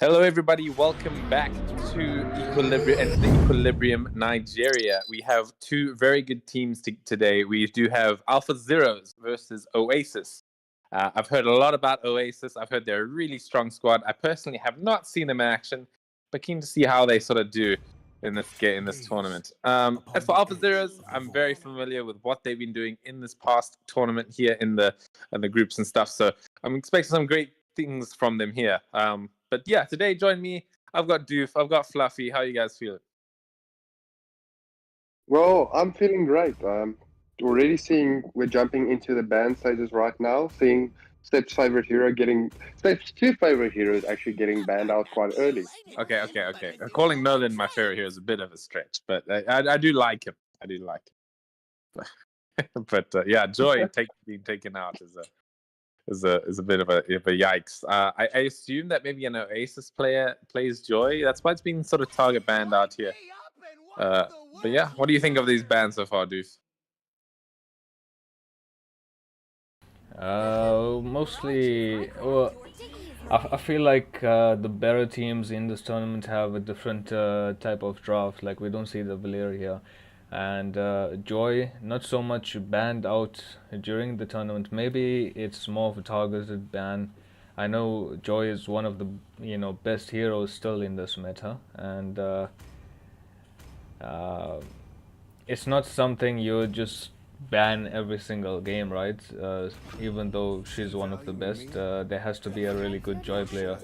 Hello, everybody. Welcome back to Equilibrium Nigeria. We have two very good teams today. We do have Alpha Zeros versus Oasis. I've heard a lot about Oasis. I've heard they're a really strong squad. I personally have not seen them in action, but keen to see how they sort of do in this tournament. As for Alpha Zeros, I'm very familiar with what they've been doing in this past tournament here in the groups and stuff. So I'm expecting some great things from them here. But yeah, today join me. I've got Doof, I've got Fluffy. How you guys feeling? Well, I'm feeling great. Already seeing we're jumping into the band stages right now. Seeing Step's favorite hero Step's two favorite heroes actually getting banned out quite early. Okay. Calling Nolan my favorite here is a bit of a stretch, but I do like him. I do like him. But yeah, Joy being taken out is a bit of a yikes. I assume that maybe an Oasis player plays Joy. That's why it's been sort of target banned out here. But yeah, what do you think of these bans so far, Deuce? Mostly, well, I feel like the better teams in this tournament have a different type of draft. Like we don't see the Valir here, and Joy not so much banned out during the tournament. Maybe it's more of a targeted ban. I know Joy is one of the best heroes still in this meta, and it's not something you just ban every single game, right? Even though she's one of the best, there has to be a really good Joy player,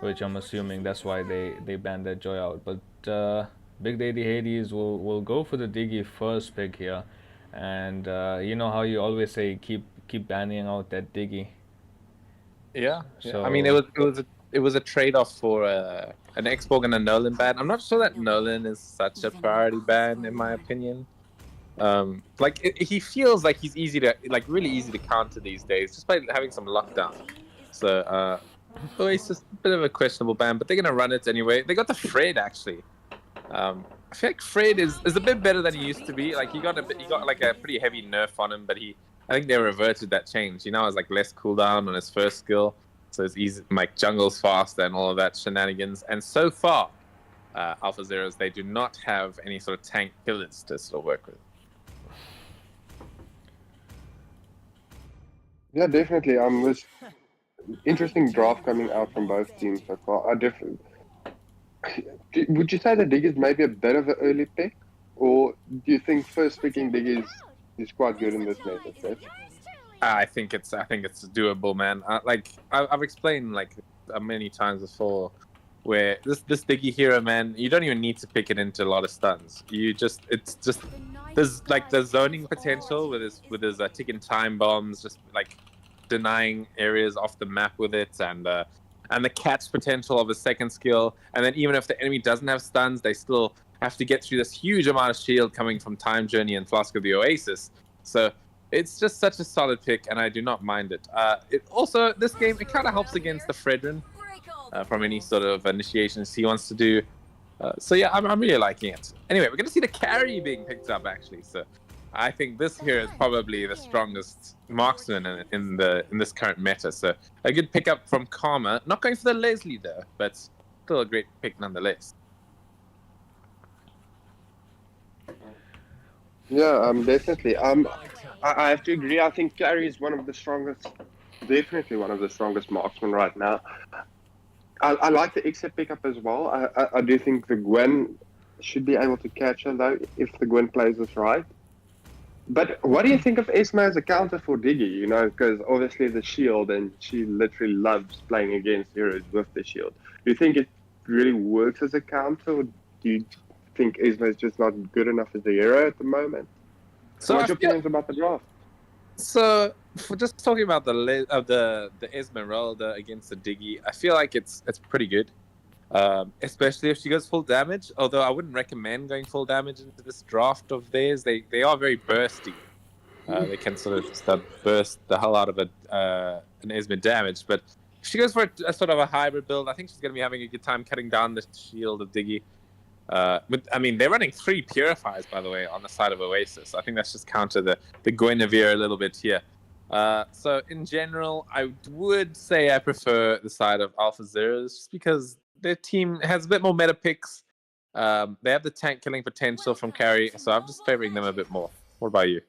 which I'm assuming that's why they banned that Joy out. But Big Daddy Hades will go for the Diggy first pick here, and you know how you always say keep banning out that Diggy. Yeah. So I mean, it was a trade off for an Xborg and a Nolan ban. I'm not sure that Nolan is such a priority ban in my opinion. He feels like he's really easy to counter these days, just by having some lockdown. So, Oasis, a bit of a questionable ban, but they're gonna run it anyway. They got the Fred actually. I feel like Fred is a bit better than he used to be. Like he got like a pretty heavy nerf on him, but I think they reverted that change. He now has like less cooldown on his first skill, so it's easy. Like jungle's faster and all of that shenanigans. And so far, Alpha Zeros, they do not have any sort of tank killers to sort of work with. Yeah, definitely. This interesting draft coming out from both teams so far. Would you say that Dig is maybe a bit of an early pick, or do you think first picking Dig is quite good in this meta set? I think it's doable, man. I've explained many times before, where this Diggy hero, man, you don't even need to pick it into a lot of stuns. There's like the zoning potential with his ticking time bombs, just like denying areas off the map with it, and the catch potential of his second skill. And then even if the enemy doesn't have stuns, they still have to get through this huge amount of shield coming from Time Journey and Flask of the Oasis. So it's just such a solid pick, and I do not mind it. This game, it kind of helps against the Fredrin from any sort of initiations he wants to do. So yeah, I'm really liking it. Anyway, we're going to see the carry being picked up, actually. So I think this here is probably the strongest marksman in this current meta. So a good pickup from Karma. Not going for the Leslie, though, but still a great pick nonetheless. Yeah, definitely. I have to agree. I think Carry is definitely one of the strongest marksmen right now. I like the Exit pickup as well. I do think the Gwen should be able to catch her, though, if the Gwen plays this right. But what do you think of Esma as a counter for Diggy? Because obviously the shield, and she literally loves playing against heroes with the shield. Do you think it really works as a counter, or do you think Esma is just not good enough as a hero at the moment? So what's your opinions about the draft? So, for just talking about the Esmeralda against the Diggy, I feel like it's pretty good, especially if she goes full damage. Although I wouldn't recommend going full damage into this draft of theirs. They are very bursty. They can sort of just burst the hell out of an Esmer damage. But if she goes for a sort of a hybrid build, I think she's going to be having a good time cutting down the shield of Diggy. I mean, they're running 3 Purifiers, by the way, on the side of Oasis. I think that's just counter the Guinevere a little bit here. So in general, I would say I prefer the side of Alpha Zeros, just because their team has a bit more meta picks. They have the tank killing potential from carry, so I'm just favoring them a bit more. What about you?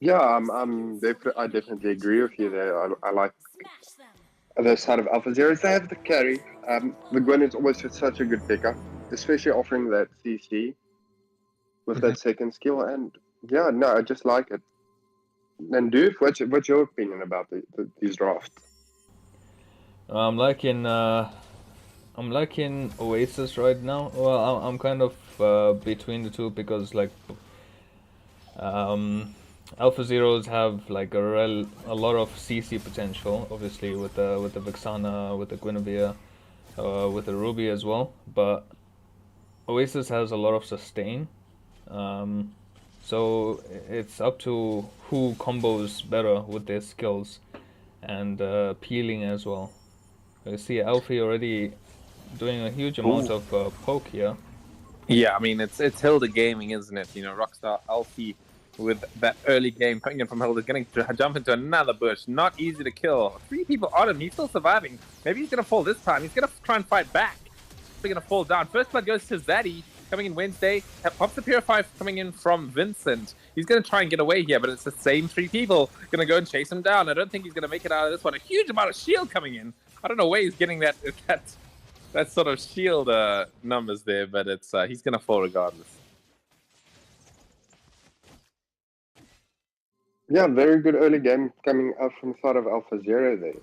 Yeah, I definitely agree with you there. I like the side of Alpha Zeros. They have the carry. The Gwen is always such a good pickup, especially offering that CC with that second skill. And yeah, no, I just like it. And Doof, what's your opinion about these drafts? I'm liking Oasis right now. Well, I'm kind of between the two because like Alpha Zeros have like a lot of CC potential, obviously with the Vexana, with the Guinevere, with the Ruby as well. But Oasis has a lot of sustain. So it's up to who combos better with their skills and peeling as well. You see Alfie already doing a huge amount of poke here. Yeah, I mean it's Hilda Gaming, isn't it? You know, Rockstar Alfie with that early game coming in from Hilda, getting to jump into another bush. Not easy to kill. 3 people on him. He's still surviving. Maybe he's gonna fall this time. He's gonna try and fight back. He's gonna fall down. First blood goes to Zaddy. Coming in Wednesday, pops the Purify coming in from Vincent. He's going to try and get away here, but it's the same 3 people going to go and chase him down. I don't think he's going to make it out of this one. A huge amount of shield coming in. I don't know where he's getting that sort of shield numbers there, but it's he's going to fall regardless. Yeah, very good early game coming out from the side of Alpha Zero there.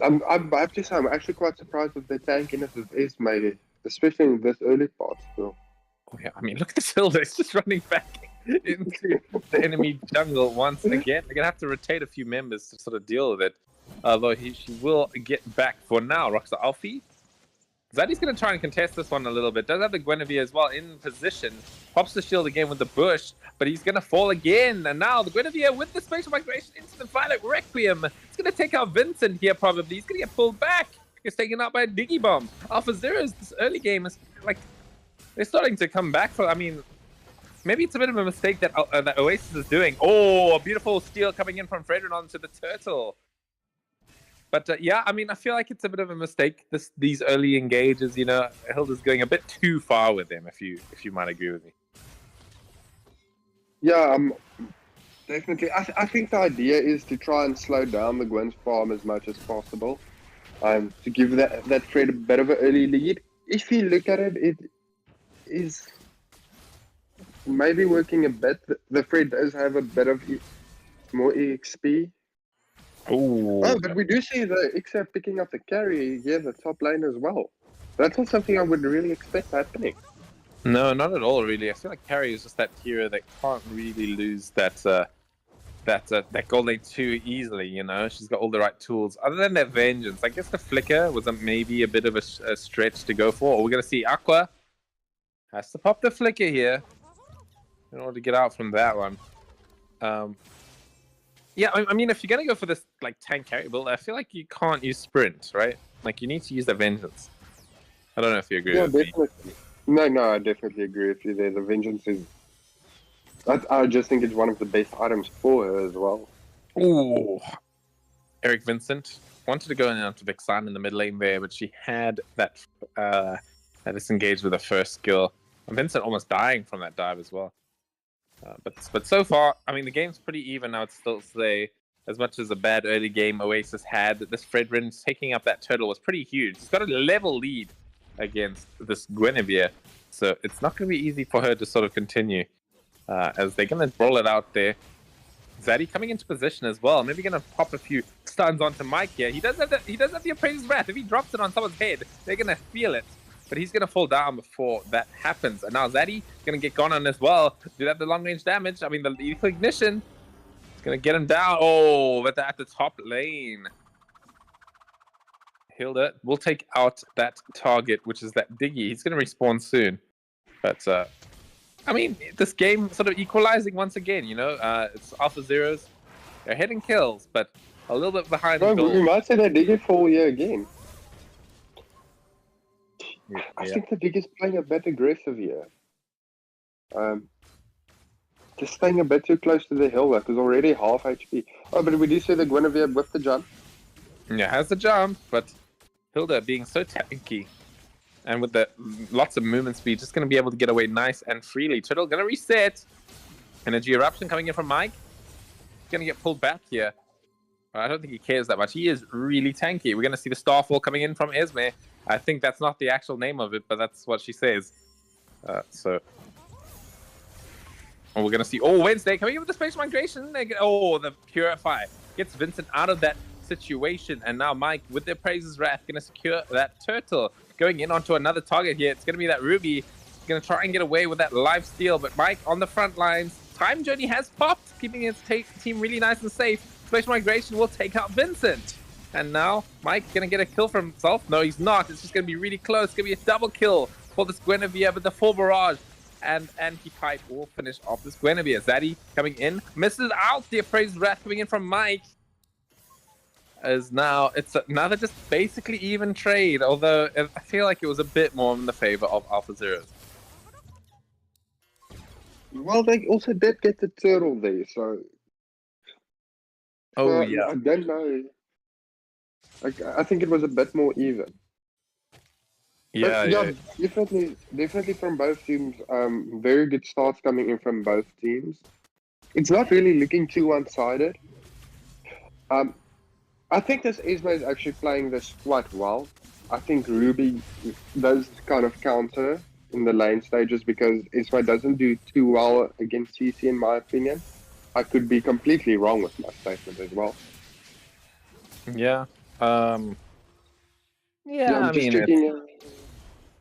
I have to say, I'm actually quite surprised with the tank in it is maybe. Especially in this early part still. Oh yeah, I mean, look at this Hilda. It's just running back into the enemy jungle once again. They're going to have to rotate a few members to sort of deal with it. Although she will get back for now. Rockstar Alfie. Zaddy's going to try and contest this one a little bit. Does have the Guinevere as well in position. Pops the shield again with the bush, but he's going to fall again. And now the Guinevere with the spatial migration into the Violet Requiem. It's going to take out Vincent here probably. He's going to get pulled back. Gets taken out by a Diggy Bomb. Alpha Zeros, this early game is like they're starting to come back. I mean, maybe it's a bit of a mistake that that Oasis is doing. Oh, a beautiful steal coming in from Fredrin onto the turtle. But yeah, I mean, I feel like it's a bit of a mistake. These early engages, you know, Hilda's going a bit too far with them. If you might agree with me. Yeah, definitely. I think the idea is to try and slow down the Gwen's farm as much as possible. To give that Fred a bit of an early lead. If you look at it, it is maybe working a bit. The Fred does have a bit of more EXP. Oh, but we do see the Ixa picking up the carry here, the top lane as well. That's not something I would really expect happening. No, not at all, really. I feel like Carrie is just that hero that can't really lose that gold lane too easily, you know. She's got all the right tools. Other than that vengeance, I guess the flicker was maybe a bit of a stretch to go for. We're going to see Aqua has to pop the flicker here in order to get out from that one. Yeah, I mean, if you're going to go for this like tank carry build, I feel like you can't use sprint, right? Like you need to use the vengeance. I don't know if you agree with definitely. me. No, I definitely agree with you there. The vengeance is... I just think it's one of the best items for her as well. Ooh. Eric Vincent wanted to go in onto Vexan in the mid lane there, but she had that disengaged with the first skill. And Vincent almost dying from that dive as well. But so far, I mean, the game's pretty even. I would still say, as much as a bad early game Oasis had, this Fredrin taking up that turtle was pretty huge. He's got a level lead against this Guinevere, so it's not going to be easy for her to sort of continue. As they're going to roll it out there. Zaddy coming into position as well. Maybe going to pop a few stuns onto Mike here. He does have the Appraiser's Wrath. If he drops it on someone's head, they're going to feel it. But he's going to fall down before that happens. And now Zaddy going to get gone on as well. Do that the long range damage. I mean, the lethal ignition is going to get him down. Oh, but at the top lane. Hilda will take out that target, which is that Diggy. He's going to respawn soon. But, I mean, this game sort of equalizing once again, you know? It's Alpha Zeros. They're hitting kills, but a little bit behind the goal. We might say that Diggy fall here again. Yeah. I think the Diggy's playing a bit aggressive here. Just staying a bit too close to the hill, because already half HP. Oh, but we do see the Guinevere with the jump. Yeah, has the jump, but Hilda being so tanky. And with the lots of movement speed, just going to be able to get away nice and freely. Turtle going to reset. Energy Eruption coming in from Mike. Going to get pulled back here. I don't think he cares that much. He is really tanky. We're going to see the Starfall coming in from Esme. I think that's not the actual name of it, but that's what she says. So... Oh, we're going to see... Oh, Wednesday coming in with the Space Migration. Oh, the Purify gets Vincent out of that situation. And now Mike, with the Praise's Wrath, going to secure that Turtle. Going in onto another target here. It's going to be that Ruby. He's going to try and get away with that life steal. But Mike on the front lines. Time Journey has popped, keeping his team really nice and safe. Space Migration will take out Vincent. And now Mike going to get a kill for himself. No, he's not. It's just going to be really close. It's going to be a double kill for this Guinevere. But the full barrage and Anti-Pipe will finish off this Guinevere. Zaddy coming in. Misses out. The Appraised Wrath coming in from Mike. As now it's another just basically even trade, although I feel like it was a bit more in the favor of Alpha Zeros. Well, they also did get the turtle there, so... Oh, yeah. I don't know. Like, I think it was a bit more even. Yeah, yeah. Definitely from both teams. Very good starts coming in from both teams. It's not really looking too one-sided. I think this Esme is actually playing this quite well. I think Ruby does kind of counter in the lane stages because Esme doesn't do too well against CC in my opinion. I could be completely wrong with my statement as well. Yeah. Yeah, I'm I just mean, checking,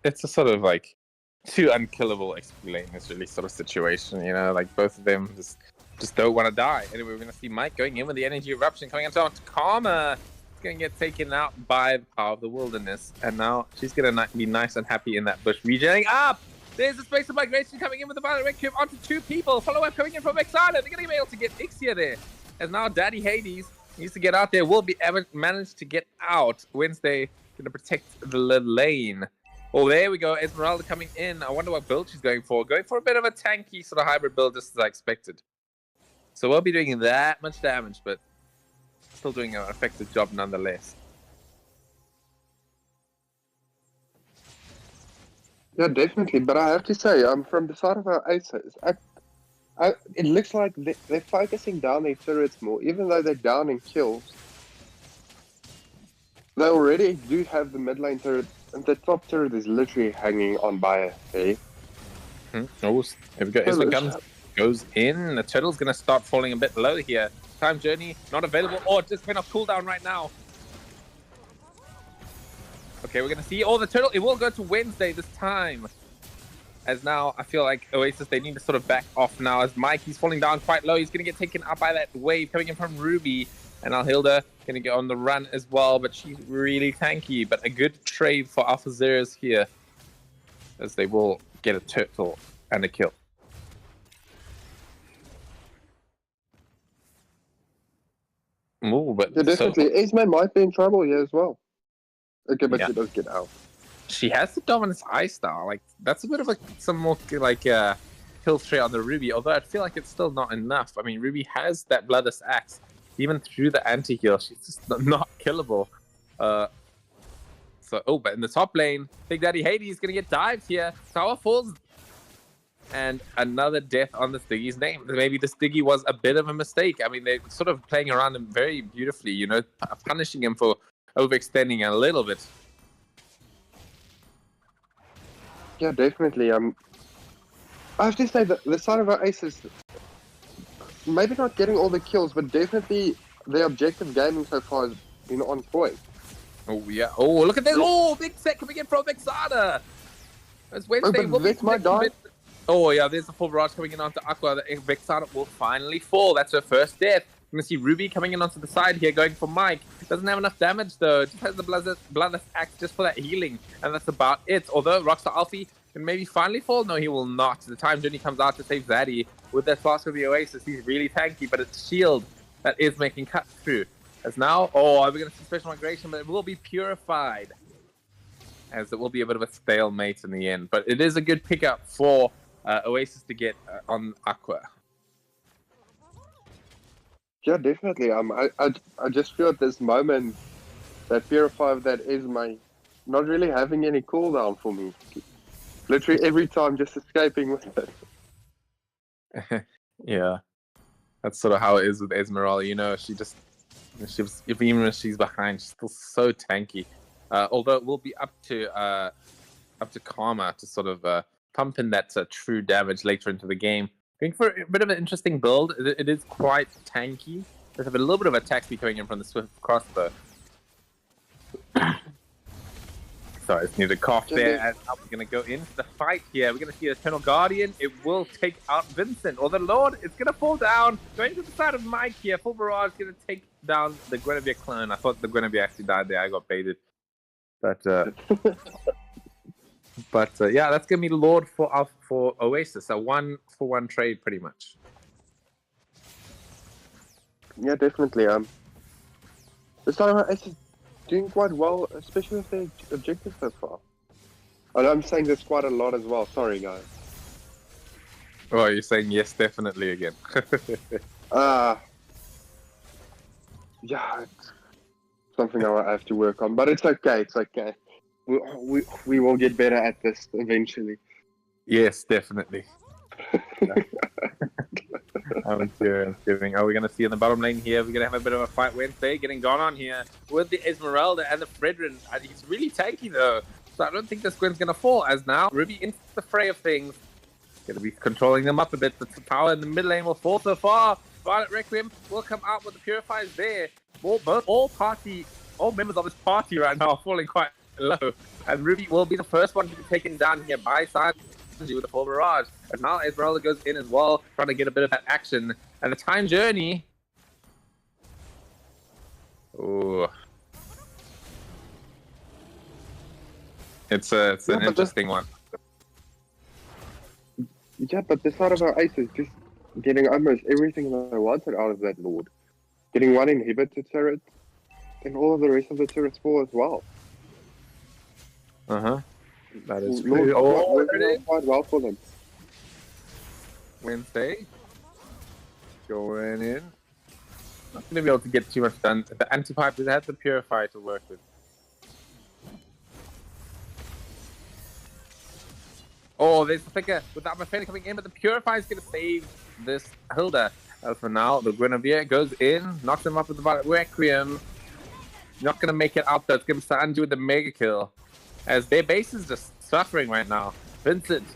it's a sort of like too unkillable explain this really sort of situation, you know, like both of them just don't want to die. Anyway, we're going to see Mike going in with the Energy Eruption coming onto Karma. It's going to get taken out by the Power of the Wilderness. And now she's going to be nice and happy in that bush. Regenerating up! There's the Space of Migration coming in with the Violet Red Cube onto two people. Follow-up coming in from Exana. They're going to be able to get Ixia there. As now Daddy Hades needs to get out there. Will be ever managed to get out. Wednesday going to protect the lane. Oh, there we go. Esmeralda coming in. I wonder what build she's going for. Going for a bit of a tanky sort of hybrid build, just as I expected. So we'll be doing that much damage, but still doing an effective job nonetheless. Yeah, definitely. But I have to say, from the side of our aces, it looks like they're focusing down their turrets more, even though they're down in kills. They already do have the mid lane turret, and the top turret is literally hanging on by a hair. Oh, here we go. Esme goes in. The turtle's going to start falling a bit low here. Time Journey not available. Oh, it just went off cooldown right now. Okay, we're going to see. Oh, the turtle. It will go to Wednesday this time. As now, I feel like Oasis, they need to sort of back off now. As Mike, he's falling down quite low. He's going to get taken up by that wave coming in from Ruby. And now Hilda going to get on the run as well. But she's really tanky. But a good trade for Alpha Zeros here. As they will get a turtle and a kill. Ooh, but yeah, definitely. Esme might be in trouble here as well. Okay, but yeah. She does get out. She has the Dominance Eye style. Like, that's a bit of some more like kill threat on the Ruby. Although I feel like it's still not enough. I mean, Ruby has that Bloodless Axe. Even through the anti-heal, she's just not killable. So, oh, but in the top lane, Big Daddy Hades is going to get dived here. Tower falls. And another death on the Stiggy's name. Maybe the Stiggy was a bit of a mistake. I mean, they're sort of playing around him very beautifully, you know, punishing him for overextending a little bit. Yeah, definitely. I have to say that the side of our aces, maybe not getting all the kills, but definitely the objective gaming so far has been on point. Oh, yeah. Oh, look at this. Oh, big set coming in from Vexada. As Wednesday will be die. Oh, yeah, there's the full barrage coming in onto Aqua. Vexana will finally fall. That's her first death. You're going to see Ruby coming in onto the side here, going for Mike. Doesn't have enough damage, though. Just has the Bloodless Axe just for that healing. And that's about it. Although Rockstar Alfie can maybe finally fall. No, he will not. The Time Journey comes out to save Zaddy. With that Flask of the Oasis, he's really tanky, but it's shield that is making cut through. As now, oh, we're going to see Special Migration, but it will be purified. As it will be a bit of a stalemate in the end. But it is a good pickup for Oasis to get on Aqua. Yeah, definitely. I just feel at this moment that Purify of that Esme not really having any cooldown for me. Literally every time just escaping with it. Yeah, that's sort of how it is with Esmeralda. You know, even when she's behind, she's still so tanky. Although it will be up to Karma to sort of pump in that true damage later into the game. Going for a bit of an interesting build. It is quite tanky. There's a little bit of attack speed coming in from the Swift crossbow. Sorry, I just need to cough there. And now we're going to go into the fight here. We're going to see Eternal Guardian. It will take out Vincent. Or the Lord is going to fall down. Going to the side of Mike here. Full Barrage is going to take down the Guinevere clone. I thought the Guinevere actually died there. I got baited. But yeah, that's going to be Lord for Oasis. A 1-for-1 trade, pretty much. Yeah, definitely. This time it's doing quite well, especially with the objective so far. And I'm saying this quite a lot as well. Sorry, guys. Oh, you're saying yes, definitely again. Yeah, it's something I have to work on, but it's okay. It's okay. We will get better at this eventually. Yes, definitely. I'm kidding. Are we going to see in the bottom lane here? We're going to have a bit of a fight Wednesday getting gone on here with the Esmeralda and the Fredrin. He's really tanky though, so I don't think this Gwen's going to fall as now Ruby into the fray of things. Going to be controlling them up a bit, but the power in the mid lane will fall so far. Violet Requiem will come out with the Purifiers there. All members of this party right now are falling quite low. And Ruby will be the first one to be taken down here by Sanji with the full barrage. And now Esmeralda goes in as well, trying to get a bit of that action. And the time journey. Ooh. It's an interesting one. Yeah, but the side of our ace is just getting almost everything that I wanted out of that Lord. Getting one inhibitor turret, and all of the rest of the turrets fall as well. That is Lord, true. quite well for them. Wednesday. Going in. Not going to be able to get too much done. The anti-pipe has the Purifier to work with. Oh, there's the flicker with the Armafena coming in, but the Purifier is going to save this Hilda. For now, the Guinevere goes in, knocks him up with the Violet Requiem. Not going to make it out though. It's going to be Sanji with the mega kill. As their base is just suffering right now. Vincent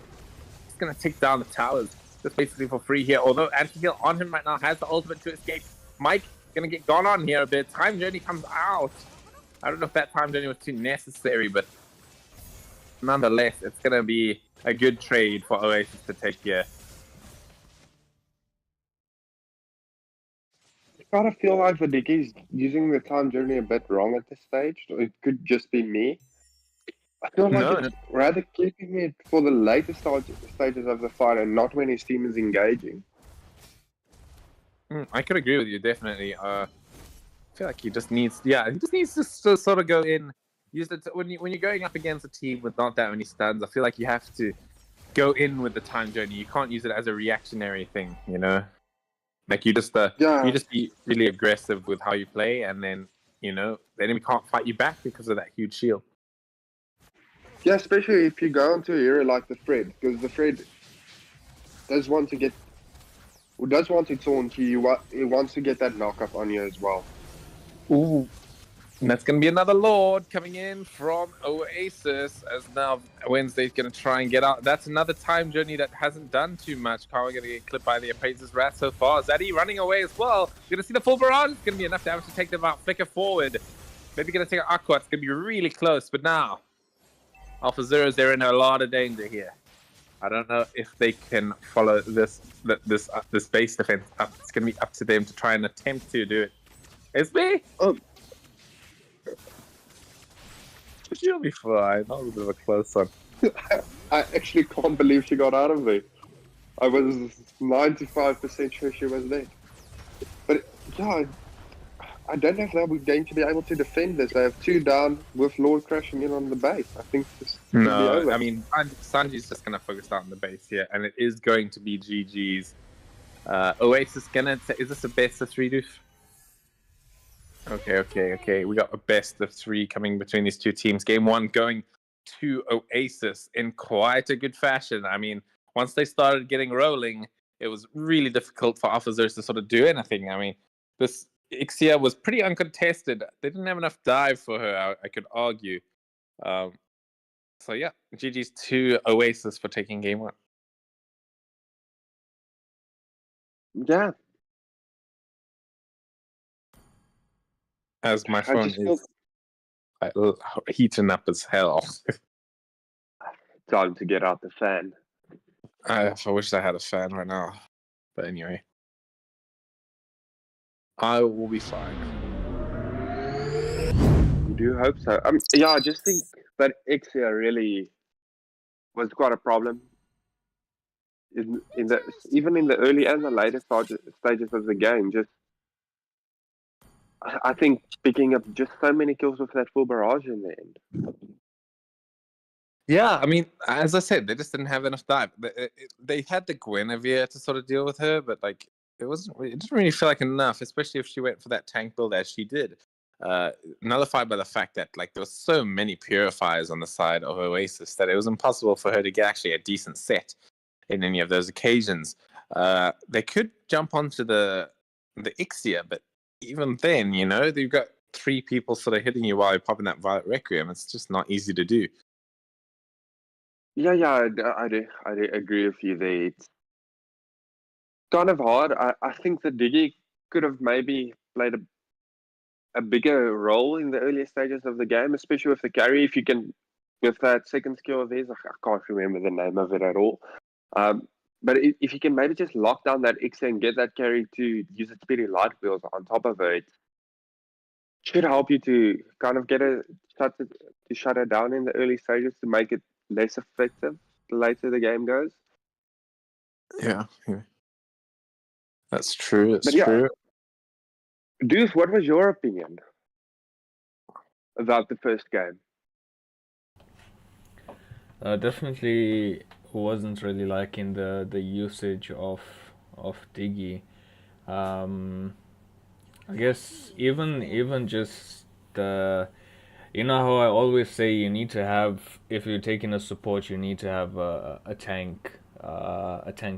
is going to take down the towers. Just basically for free here. Although anti-heal on him right now has the ultimate to escape. Mike going to get gone on here a bit. Time Journey comes out. I don't know if that Time Journey was too necessary, but nonetheless, it's going to be a good trade for Oasis to take here. I kind of feel like the Dickie's using the Time Journey a bit wrong at this stage. It could just be me. I feel like it's rather keeping it for the later stages of the fight and not when his team is engaging. I could agree with you, definitely. I feel like he just needs to sort of go in. Use it when you're going up against a team with not that many stuns. I feel like you have to go in with the Time Journey. You can't use it as a reactionary thing, you know. Like you just be really aggressive with how you play, and then the enemy can't fight you back because of that huge shield. Yeah, especially if you go into a hero like the Fred, because the Fred does want to taunt you. He wants to get that knockup on you as well. Ooh. And that's going to be another Lord coming in from Oasis, as now Wednesday's going to try and get out. That's another Time Journey that hasn't done too much. Kawa going to get clipped by the Appraiser's Wrath so far. Zaddy running away as well. You're going to see the full barrage. It's going to be enough damage to take them out. Flicker forward. Maybe going to take an Aqua. It's going to be really close. But now, Alpha Zeros, they're in a lot of danger here. I don't know if they can follow this base defense up. It's going to be up to them to try and attempt to do it. It's me. She'll be fine. That was a bit of a close one. I actually can't believe she got out of there. I was 95% sure she was there. But yeah, I don't know if they're going to be able to defend this. They have 2 down with Lord crashing in on the base. I think this could be over. I mean, Sanji's just going to focus out on the base here, and it is going to be GG's. Oasis is this a best of 3 doof? Okay. We got a best of 3 coming between these two teams. Game 1 going to Oasis in quite a good fashion. I mean, once they started getting rolling, it was really difficult for Officers to sort of do anything. I mean, this Ixia was pretty uncontested. They didn't have enough dive for her, I could argue. So yeah, GG's to Oasis for taking game 1. Yeah, As my I phone just feel is heating up as hell. time to get out the fan. I wish I had a fan right now. But anyway, I will be fine. You do hope so. Yeah, I just think that Ixia really was quite a problem in the even in the early and the later stages of the game. Just I think picking up just so many kills with that full barrage in the end. Yeah, I mean, as I said, they just didn't have enough dive. They had the Guinevere to sort of deal with her, but like it didn't really feel like enough, especially if she went for that tank build as she did. Nullified by the fact that like there were so many purifiers on the side of Oasis that it was impossible for her to get actually a decent set in any of those occasions. They could jump onto the Ixia, but even then, you know, they've got 3 people sort of hitting you while you're popping that Violet Requiem. It's just not easy to do. Yeah, I do agree with you there. It's kind of hard. I think the Diggy could have maybe played a bigger role in the earlier stages of the game, especially with the carry. If you can, with that second skill of his, I can't remember the name of it at all. But if you can maybe just lock down that X and get that carry to use its speedy light wheels on top of it, should help you to kind of get shut it down in the early stages to make it less effective the later the game goes. Yeah. That's true. It's But yeah, true. Deuce, what was your opinion about the first game? Definitely wasn't really liking the usage of Diggy. I guess even just you know how I always say you need to have, if you're taking a support, you need to have a tank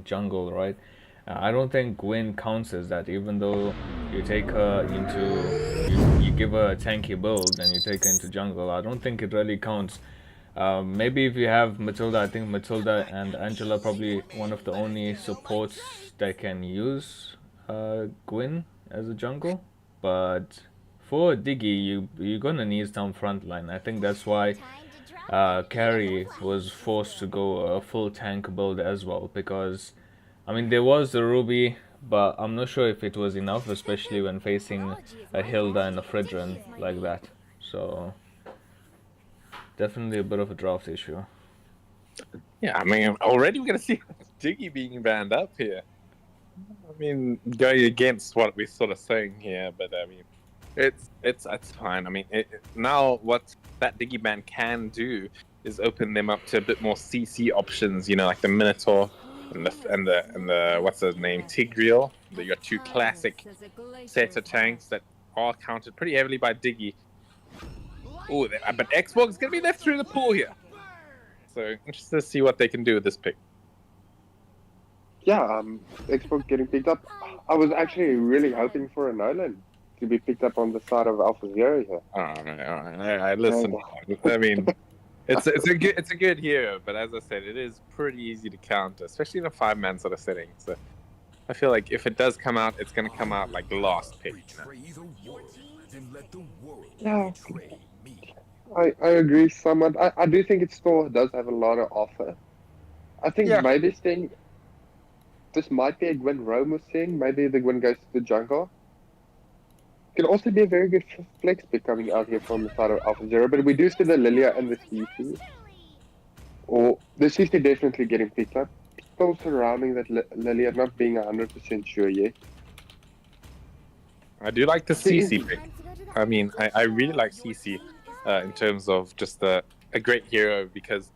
jungle, right? I don't think Gwen counts as that, even though you take her into, you give her a tanky build and you take her into jungle. I don't think it really counts. Maybe if you have Matilda, I think Matilda and Angela are probably one of the only supports that can use Gwen as a jungle. But for Diggy, you're gonna need some frontline. I think that's why Carry was forced to go a full tank build as well, because I mean there was the Ruby, but I'm not sure if it was enough, especially when facing a Hilda and a Fredrin like that. So definitely a bit of a draft issue. Yeah, I mean, already we're gonna see Diggy being banned up here. I mean, going against what we're sort of saying here, but I mean, it's fine. I mean, now what that Diggy ban can do is open them up to a bit more CC options. You know, like the Minotaur and the what's his name, Tigreal. You got 2 classic set of tanks that are counted pretty heavily by Diggy. Oh, but Xbox is gonna be left through the pool here. So interested to see what they can do with this pick. Yeah, Xbox getting picked up. I was actually really hoping for a Nolan to be picked up on the side of Alpha Zero here. All right. Listen, I mean, it's a good hero, but as I said, it is pretty easy to counter, especially in a 5-man sort of setting. So I feel like if it does come out, it's gonna come out like the last pick. You know? Yeah, I agree somewhat. I do think it still does have a lot of offer. I think maybe this might be a Gwen Rome was saying. Maybe the Gwen goes to the jungle. Could also be a very good flex pick coming out here from the side of Alpha Zero, but we do see the Lilia and the CC. Or the CC definitely getting picked up. Still surrounding that Lilia, not being 100% sure yet. I do like the CC pick. I mean, I really like CC in terms of just a great hero because,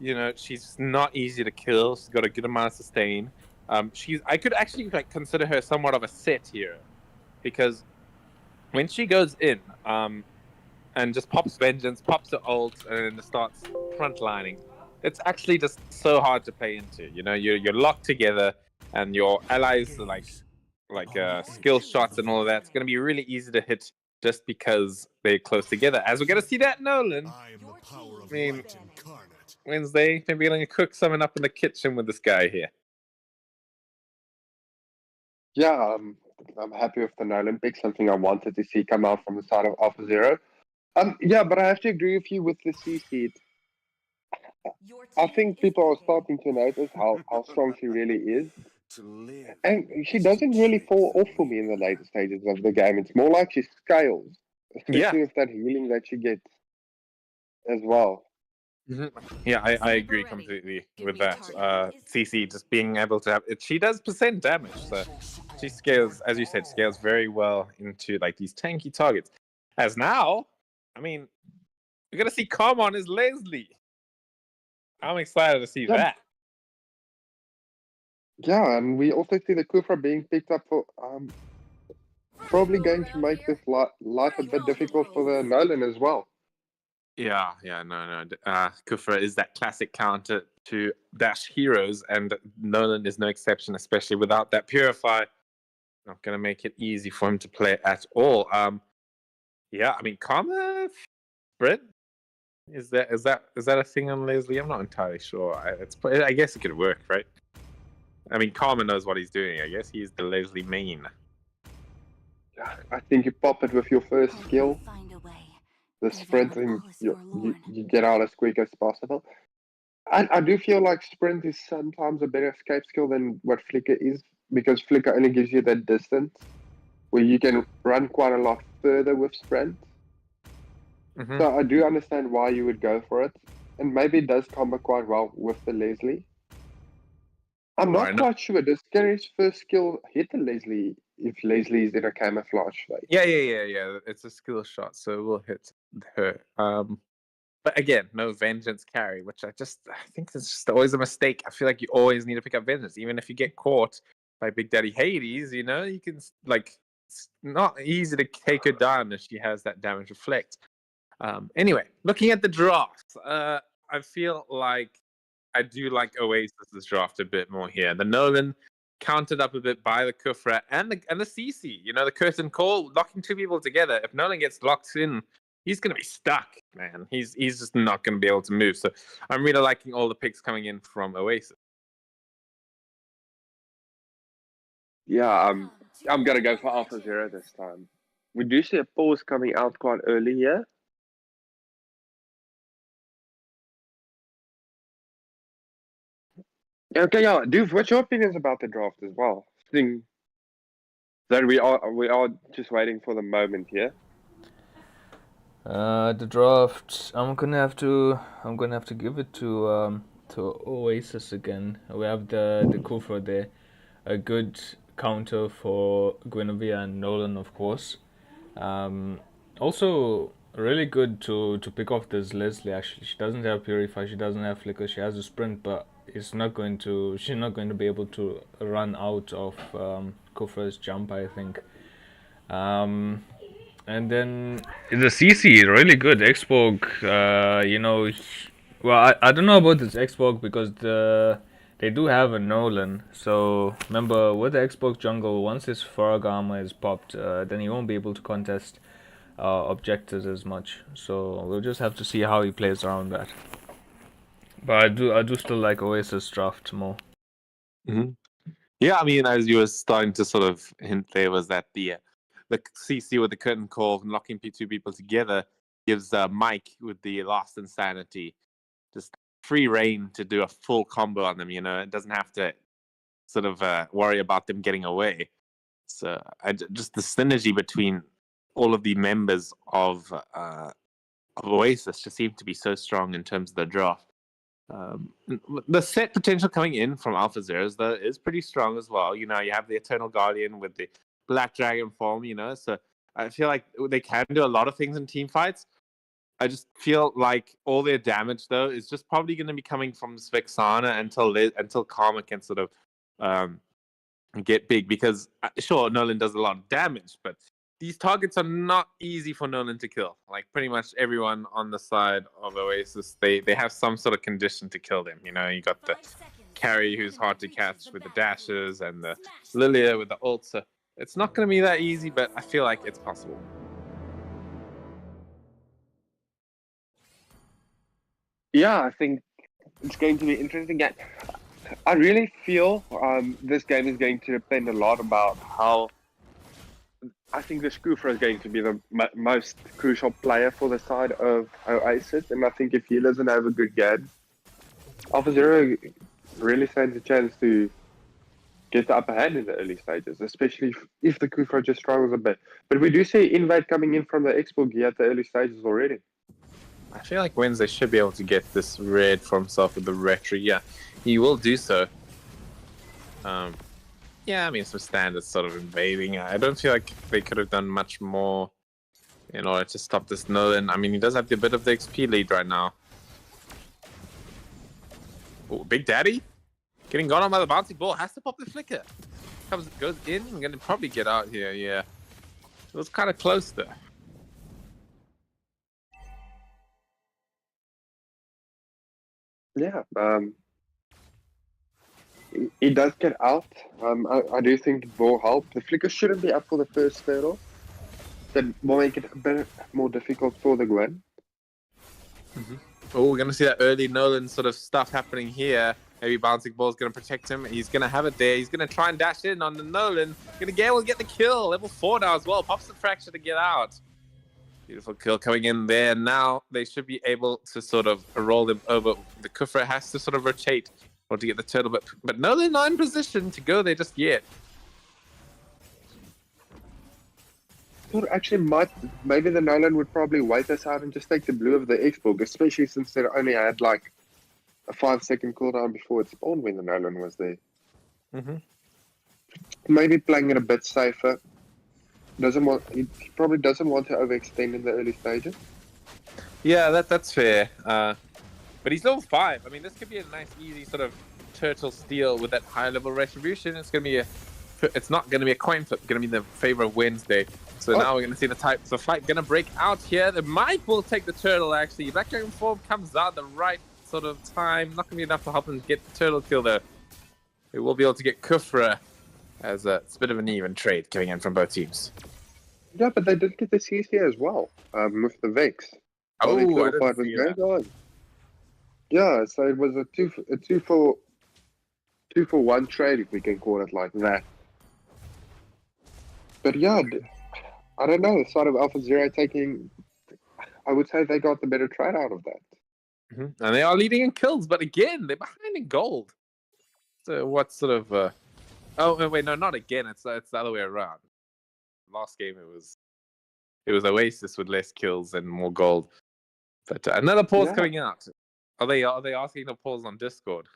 you know, she's not easy to kill. She's got a good amount of sustain. I could actually like consider her somewhat of a set hero because when she goes in, and just pops vengeance, pops her ult, and starts frontlining, it's actually just so hard to play into. You know, you're locked together, and your allies are like skill shots and all of that. It's gonna be really easy to hit just because they're close together. As we're gonna see that Nolan. I mean, Wednesday, maybe gonna cook something up in the kitchen with this guy here. Yeah, I'm happy with the Nolan pick. Something I wanted to see come out from the side of Alpha Zero. Yeah, but I have to agree with you with the CC. I think people are starting to notice how strong she really is. And she doesn't really fall off for me in the later stages of the game. It's more like she scales, especially with that healing that she gets as well. Yeah, I agree completely with that. CC just being able to have it, she does percent damage, so she scales, as you said, scales very well into like these tanky targets. As now, I mean, we're gonna see Carmon as Leslie. I'm excited to see that. Yeah, and we also see the Kufra being picked up for probably going to make this life a bit difficult for the Nolan as well. Yeah, no. Kufra is that classic counter to dash heroes, and Nolan is no exception, especially without that Purify. Not gonna make it easy for him to play at all. Yeah, I mean, Karma spread is that a thing on Leslie? I'm not entirely sure. I guess it could work, right? I mean, Karma knows what he's doing. I guess he's the Leslie main. I think you pop it with your first skill. The sprinting, you get out as quick as possible. I do feel like sprint is sometimes a better escape skill than what Flicker is, because Flicker only gives you that distance where you can run quite a lot further with sprint. Mm-hmm. So I do understand why you would go for it, and maybe it does combo quite well with the Leslie. I'm not quite sure. Does Gary's first skill hit the Leslie if Leslie is in a camouflage phase? Yeah. It's a skill shot, so it will hit her. But again, no vengeance carry, which I think is just always a mistake. I feel like you always need to pick up vengeance, even if you get caught by Big Daddy Hades. You know, you can it's not easy to take her down if she has that damage reflect. Anyway, looking at the draft, I feel like I do like Oasis's draft a bit more here. The Nolan countered up a bit by the Kufra and the CC. You know, the curtain call, locking two people together. If Nolan gets locked in, he's gonna be stuck, man. He's just not gonna be able to move. So I'm really liking all the picks coming in from Oasis. Yeah, I'm gonna go for Alpha Zero this time. We do see a pause coming out quite early here. Okay, yeah, Doof, what's your opinions about the draft as well? Seeing that we are just waiting for the moment here. The draft, I'm gonna have to give it to Oasis again. We have the Kufra there, a good counter for Guinevere and Nolan, of course. Also really good to pick off this Leslie. Actually, she doesn't have Purify, she doesn't have Flicker, she has a sprint, but she's not going to be able to run out of Kufra's jump, I think. And then the CC, really good. Xborg, well, I don't know about this Xborg because they do have a Nolan. So remember, with the Xborg jungle, once his Farag armor is popped, then he won't be able to contest objectives as much. So we'll just have to see how he plays around that. But I do still like Oasis draft more. Mm-hmm. Yeah, I mean, as you were starting to sort of hint there, was that the CC with the curtain call and locking two people together gives Mike with the Last Insanity just free reign to do a full combo on them. You know, it doesn't have to sort of worry about them getting away. So just the synergy between all of the members of Oasis just seem to be so strong in terms of the draft. The set potential coming in from Alpha Zeros though is pretty strong as well. You know, you have the Eternal Guardian with the Black Dragon form, you know, so I feel like they can do a lot of things in team fights. I just feel like all their damage though is just probably going to be coming from Svexana until Karma can sort of get big, because sure, Nolan does a lot of damage, but these targets are not easy for Nolan to kill. Like pretty much everyone on the side of Oasis, they have some sort of condition to kill them. You know, you got the carry who's hard to catch with the dashes, and the Lilia with the ult. So it's not going to be that easy, but I feel like it's possible. Yeah, I think it's going to be interesting. I really feel this game is going to depend a lot about how. I think the Scoofer is going to be the most crucial player for the side of Oasis, and I think if he doesn't have a good game, AlphaZero really stands a chance to get the upper hand in the early stages, especially if the Kufra just struggles a bit. But we do see Invade coming in from the Expo gear at the early stages already. I feel like Wednesday should be able to get this red for himself with the retro. Yeah, he will do so. Yeah, I mean, some standard sort of invading. I don't feel like they could have done much more in order to stop this Nolan. I mean, he does have a bit of the XP lead right now. Oh, Big Daddy getting gone on by the bouncing ball. Has to pop the flicker. Goes in and gonna probably get out here. Yeah, it was kind of close there. Yeah, he does get out. I do think it will help. The flicker shouldn't be up for the first turtle. That will make it a bit more difficult for the Gwen. Oh, we're going to see that early Nolan sort of stuff happening here. Maybe bouncing ball's going to protect him. He's going to have it there. He's going to try and dash in on the Nolan. Going to be able to get the kill. Level 4 now as well. Pops the fracture to get out. Beautiful kill coming in there. Now they should be able to sort of roll them over. The Kufra has to sort of rotate or to get the turtle, but no, they're not in position to go there just yet. Well, actually, maybe the Nolan would probably wait us out and just take the blue of the Xbox, especially since they only had like a 5-second cooldown before it spawned when the Nolan was there. Maybe playing it a bit safer. He probably doesn't want to overextend in the early stages. Yeah, that's fair. But he's level 5. I mean, this could be a nice, easy sort of turtle steal with that high level retribution. It's not gonna be a coin flip. It's gonna be in the favor of Wednesday. So now we're gonna see the types of fight gonna break out here. The Mike will take the turtle actually. Black Dragon Form comes out the right sort of time. Not gonna be enough to help him get the turtle kill though. We will be able to get Kufra as it's a bit of an even trade coming in from both teams. Yeah, but they did get the CC as well with the Vex. Oh, I fight didn't was see going that. on. Yeah, so it was a two for one trade, if we can call it like that. But yeah, I don't know. The side of AlphaZero taking, I would say they got the better trade out of that. And they are leading in kills, but again, they're behind in gold. So what sort of? Oh wait, no, not again. It's the other way around. Last game it was Oasis with less kills and more gold. But another pause coming out. Are they asking to pause on Discord?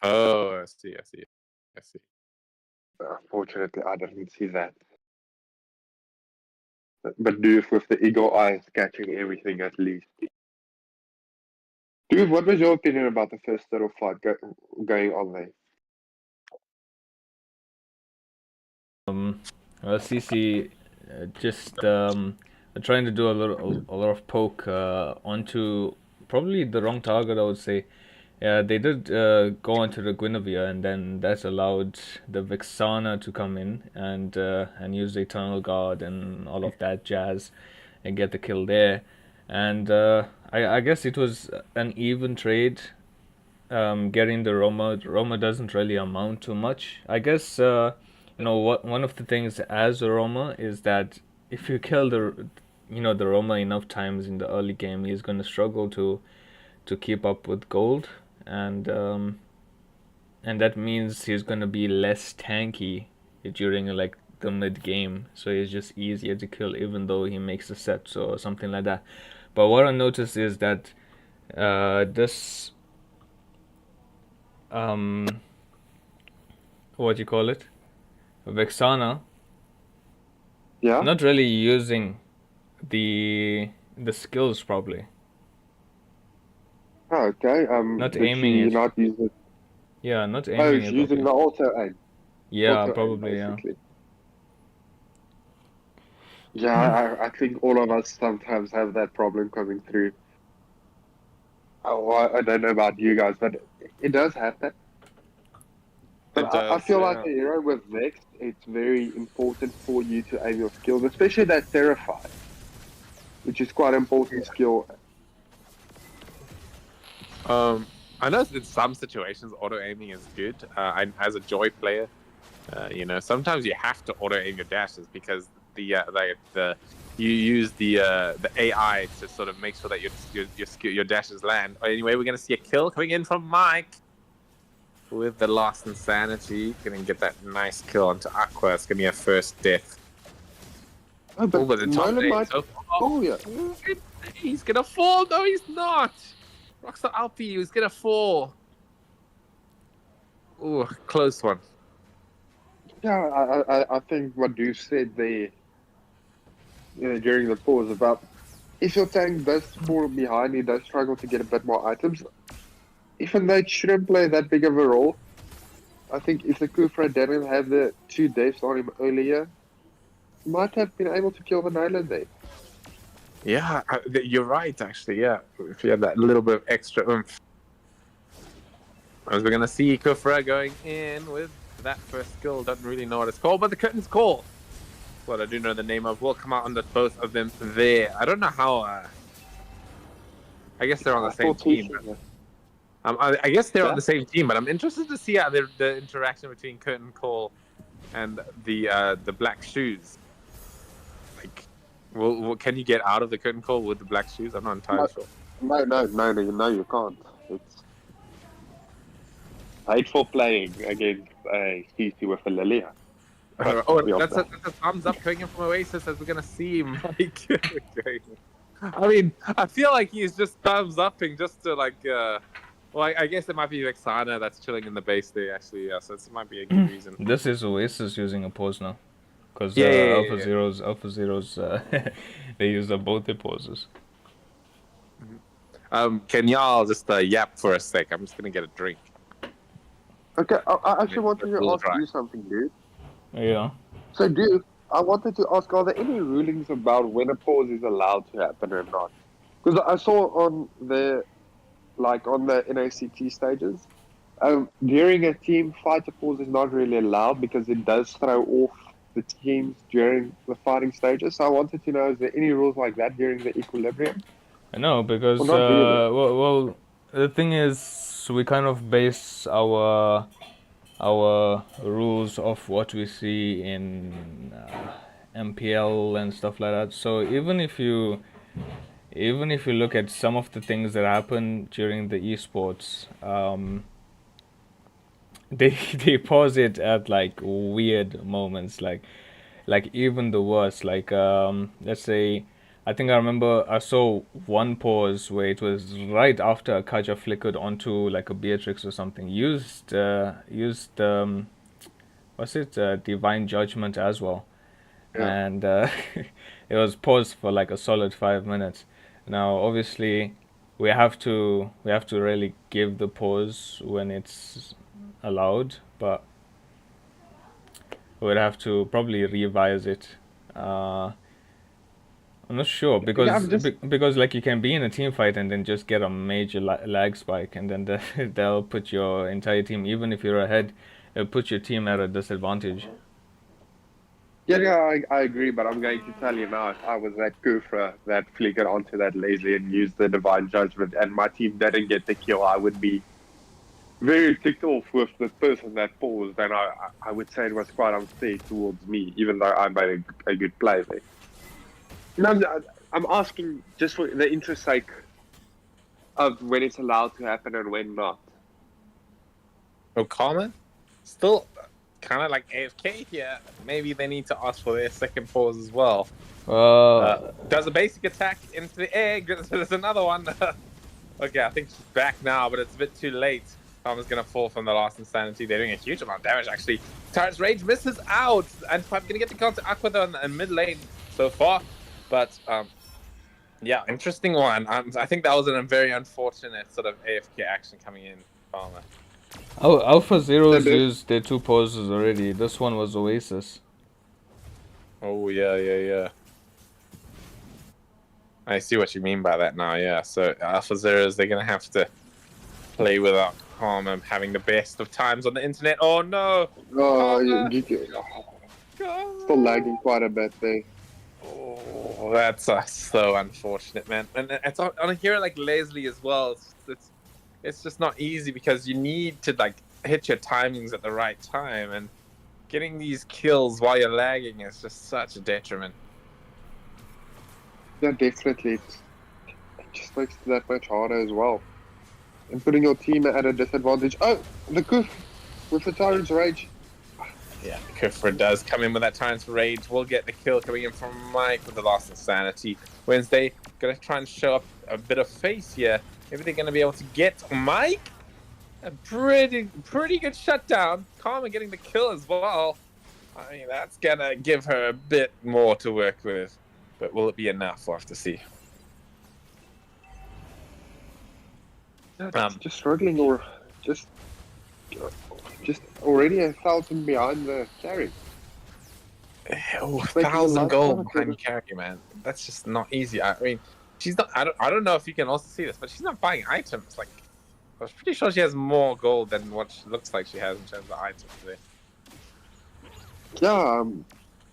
Oh, I see. Unfortunately, I didn't see that. But Doof with the eagle eyes catching everything at least. Doof, what was your opinion about the first turtle fight going on there? Well, CC just trying to do a lot of poke onto probably the wrong target, I would say. Yeah, they did go onto the Guinevere, and then that allowed the Vexana to come in and use the Eternal Guard and all of that jazz and get the kill there. And I guess it was an even trade. Getting the Roma. Roma doesn't really amount to much. I guess one of the things as a Roma is that if you kill the Roma enough times in the early game, he's going to struggle to keep up with gold, and that means he's going to be less tanky during like the mid game, so it's just easier to kill even though he makes a set or something like that. But what I noticed is that this what do you call it, Vexana, not really using the skills probably. Oh, okay. Not aiming it. Not use it. Yeah, not aiming Oh, it. he's using the auto aim. Yeah, Auto aim, probably, yeah. basically. Yeah, I think all of us sometimes have that problem coming through. Oh, I don't know about you guys, but it does happen. But It I does. feel like Yeah. a hero with Vex, it's very important for you to aim your skills, especially that Terrify, which is quite an important skill. I know in some situations auto aiming is good. As a Joy player, sometimes you have to auto aim your dashes because the you use the AI to sort of make sure that your dashes land. Anyway, we're gonna see a kill coming in from Mike with the Lost Insanity. Gonna get that nice kill onto Aqua. It's gonna be a first death. Oh, but But the top Nolan eight might so far. fall here. He's gonna fall. No, he's not. Rockstar Alpi was gonna fall. Ooh, close one. Yeah, I think what you said there, during the pause about if your tank does fall behind, he does struggle to get a bit more items. Even though it shouldn't play that big of a role, I think if the Kufra didn't have the 2 deaths on him earlier, he might have been able to kill the Nyland there. Yeah, you're right, actually. Yeah, if you had that little bit of extra oomph. As we're going to see Kufra going in with that first skill. Don't really know what it's called, but the curtain's call. What I do know the name of will come out on the both of them there. I don't know how. I guess they're on the same team. I guess they're on the same team, but I'm interested to see how the interaction between Curtain Call and the Black Shoes. Like, can you get out of the Curtain Call with the Black Shoes? I'm not entirely sure. No, you can't. It's hateful playing against CC with a Lilia. That's a thumbs up coming in from Oasis as we're gonna see Mike. I mean, I feel like he's just thumbs upping just to like. Well, I guess it might be Vexana that's chilling in the base there actually. Yeah, so this might be a good reason. This is Oasis using a pause now, because Yeah. Alpha Zeros, they use both the pauses. Can y'all just yap for a sec? I'm just gonna get a drink. Okay, I actually wanted to ask you something, dude. Yeah. So, dude, I wanted to ask, are there any rulings about when a pause is allowed to happen or not? Because I saw on the NACT stages, during a team fight, a pause is not really allowed because it does throw off the teams during the fighting stages. So I wanted to know, is there any rules like that during the equilibrium? No, because Well, not really. well, the thing is, we kind of base our rules of what we see in MPL and stuff like that. So even if you look at some of the things that happen during the esports, they pause it at like weird moments, like even the worst. Like let's say, I think I remember I saw one pause where it was right after a Kaja flickered onto like a Beatrix or something. Used what's it? Divine Judgment as well, Yeah. and it was paused for like a solid 5 minutes. Now, obviously, we have to really give the pause when it's allowed, but we'd have to probably revise it. I'm not sure because because like you can be in a team fight and then just get a major lag spike, and then they'll put your entire team, even if you're ahead, it'll put your team at a disadvantage. Yeah, I agree, but I'm going to tell you now, if I was that Kufra that flickered onto that laser and used the Divine Judgment and my team didn't get the kill, I would be very ticked off with the person that paused, and I would say it was quite unfair towards me, even though I made a good play there. No, I'm asking just for the interest sake of when it's allowed to happen and when not. O'Connor still kind of like AFK here. Maybe they need to ask for their second pause as well. Does a basic attack into the air. There's another one. Okay, I think she's back now, but it's a bit too late. Palmer's gonna fall from the Last Insanity. They're doing a huge amount of damage, actually. Tyrant's Rage misses out, and I'm gonna get the counter Aqua though in mid lane so far. But yeah, interesting one. I think that was a very unfortunate sort of AFK action coming in, Palmer. Alpha Zeros there's used their two poses already. This one was Oasis. Oh yeah. I see what you mean by that now. Yeah. So Alpha Zeros, they're gonna have to play without Karma having the best of times on the internet. Oh no! oh, Karma! still lagging quite a bit there. Oh, that's so unfortunate, man. And it's on a hero like Leslie as well. It's just not easy because you need to like hit your timings at the right time, and getting these kills while you're lagging is just such a detriment. Yeah, definitely. It just makes it that much harder as well. And putting your team at a disadvantage. Oh, the Kuf with the Tyrant's Rage. Yeah, Kufra does come in with that Tyrant's Rage. We'll get the kill coming in from Mike with the loss of sanity. Wednesday, gonna try and show up a bit of face here. Maybe they're gonna be able to get Mike. A pretty good shutdown. Karma getting the kill as well. I mean, that's gonna give her a bit more to work with. But will it be enough? We'll have to see. Just struggling or just already 1,000 behind the carry. Oh, Just making 1,000 life gold harder. behind carry, man. That's just not easy. I mean, she's not. I don't know if you can also see this, but she's not buying items. Like, I was pretty sure she has more gold than what she looks like she has in terms of items today. Yeah,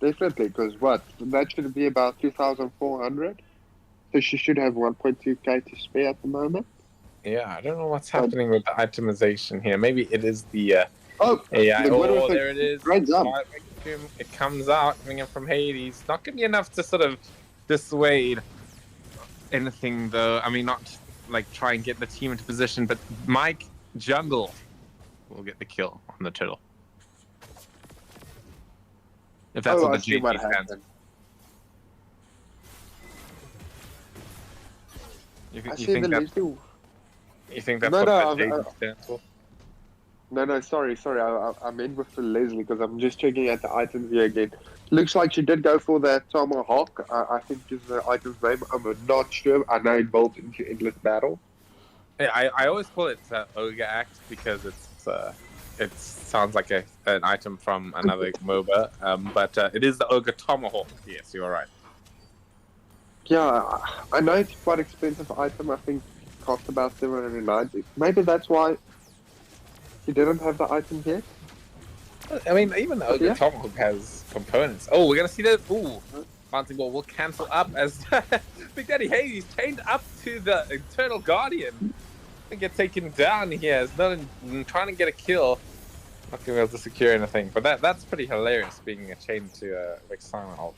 definitely. Because what? That should be about 2,400. So she should have 1.2k to spare at the moment. Yeah, I don't know what's happening with the itemization here. Maybe it is the Oh, AI. the Oh, there it is. Great jump. It comes out coming in from Hades. Not gonna be enough to sort of dissuade anything, though. I mean, not like try and get the team into position, but Mike Jungle will get the kill on the turtle. If that's what I the see what GG stands. happened. You, I you see think the that? Leslie. You think that's No, what no, the GG stands for? No, sorry. I meant with the Leslie because I'm just checking at the items here again. Looks like she did go for that Tomahawk. I think is the item's name. I'm not sure. I know it built into Endless Battle. Yeah, I always call it Ogre Axe because it sounds like an item from another MOBA, but it is the Ogre Tomahawk. Yes, you are right. Yeah, I know it's quite expensive item. I think it cost about 790. Maybe that's why she didn't have the item yet. I mean, even the Ogre Yeah. Tomahawk has components. Oh, we're gonna see that. Ooh, Bouncing Ball will cancel up as Big Daddy Hades chained up to the Eternal Guardian. And get taken down here. It's not trying to get a kill. Not gonna be able to secure anything. But that's pretty hilarious being chained to Vexana.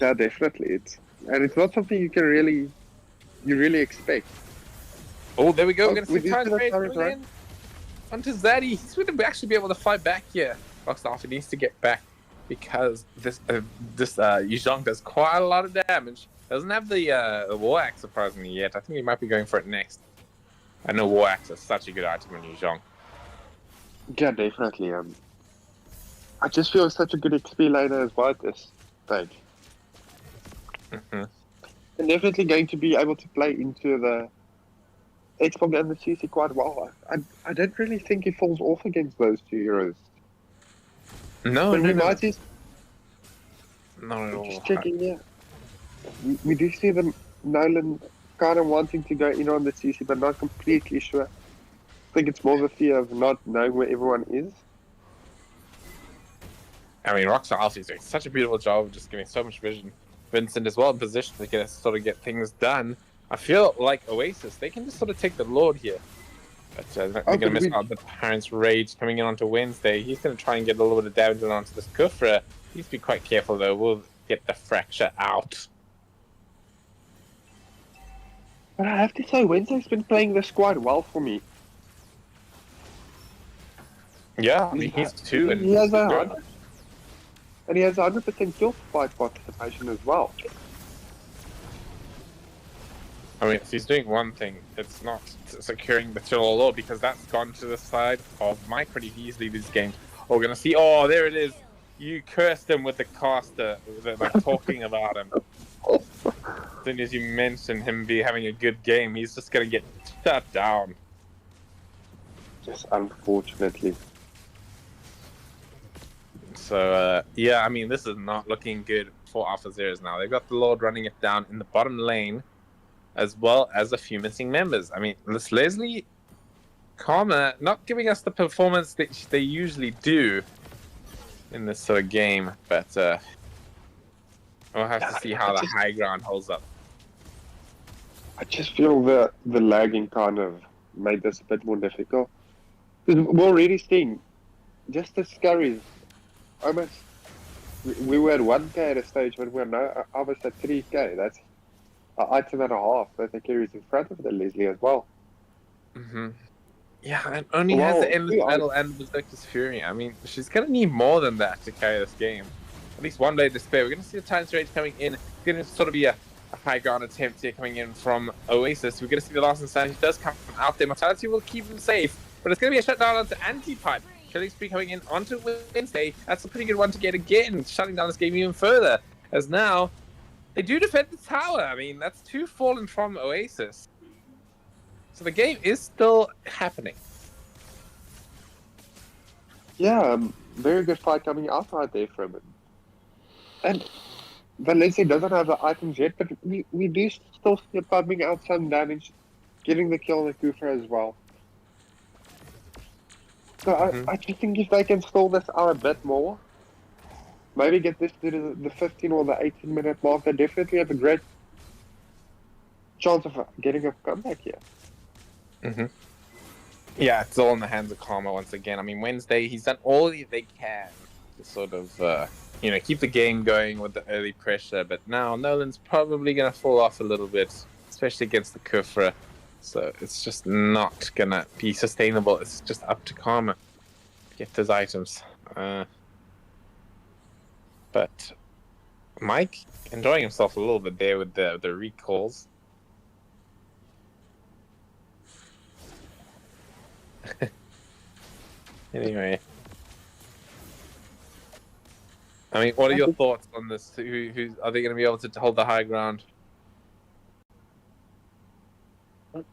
Yeah, definitely. It's not something you can really expect. Oh, there we go. Oh, We're gonna we see do Tyrant see the Rage Tyrant coming in. Onto Zaddy. He's going to actually be able to fight back here. Rockstar needs to get back because this Yuzhong does quite a lot of damage. Doesn't have the War Axe surprisingly yet. I think he might be going for it next. I know War Axe is such a good item in Yuzhong. Yeah, definitely. I just feel such a good XP laner as well at this stage. Mm-hmm. And definitely going to be able to play into the Xbox and the CC quite well. I don't really think he falls off against those two heroes. No, But we really might just, not at all. just checking, yeah. We do see them, Nolan kind of wanting to go in on the CC, but not completely sure. I think it's more the fear of not knowing where everyone is. I mean, Rockstar Alpha is doing such a beautiful job of just giving so much vision. Vincent is well in position to sort of get things done. I feel like Oasis, they can just sort of take the Lord here. But they're going to miss out the Parents' Rage coming in onto Wednesday. He's going to try and get a little bit of damage onto this Kufra. He needs to be quite careful, though. We'll get the Fracture out. But I have to say, Wednesday's been playing this quite well for me. Yeah, I mean, he's 2 and he has and he has 100% kill fight participation as well. I mean, if he's doing one thing, it's not securing the Chill Lord because that's gone to the side of Mike pretty easily this game. We're going to see, oh, there it is. You cursed him with the caster, like talking about him. As soon as you mention him having a good game, he's just going to get shut down. just unfortunately. So, yeah, I mean, this is not looking good for Alpha Zeros now. They've got the Lord running it down in the bottom lane, as well as a few missing members. I mean, this Leslie, Karma, not giving us the performance that they usually do in this sort of game, but we'll have to see how the high ground holds up. I just feel the lagging kind of made this a bit more difficult. Because we're already seeing just the scurries. Almost, we were at 1k at a stage, but we're now almost at 3k. That's an item and a half that the carries in front of the Leslie as well. Mm-hmm. Yeah, and only has the endless battle and Berserker's Fury. I mean, she's going to need more than that to carry this game. At least one blade to spare. We're going to see the Titan's Rage coming in. It's going to sort of be a high ground attempt here coming in from Oasis. We're going to see the last insanity does come out there. Mortality will keep him safe, but it's going to be a shutdown onto Anti-Pipe. Killing Spree coming in onto Wednesday. That's a pretty good one to get again, shutting down this game even further. As now, they do defend the tower. I mean, that's 2 fallen from Oasis. So the game is still happening. Yeah, very good fight coming out right there from it. And Valencia doesn't have the items yet, but we do still see it pumping out some damage, getting the kill on the Kufra as well. So I just think if they can stall this out a bit more, maybe get this to the 15 or the 18 minute mark, they definitely have a great chance of getting a comeback here. Mm-hmm. Yeah, it's all in the hands of Karma once again. I mean, Wednesday, he's done all they can to sort of, keep the game going with the early pressure. But now Nolan's probably going to fall off a little bit, especially against the Kufra. So it's just not going to be sustainable. It's just up to Karma to get those items. But Mike enjoying himself a little bit there with the recalls. Anyway, I mean, what are your thoughts on this? Who are they going to be able to hold the high ground?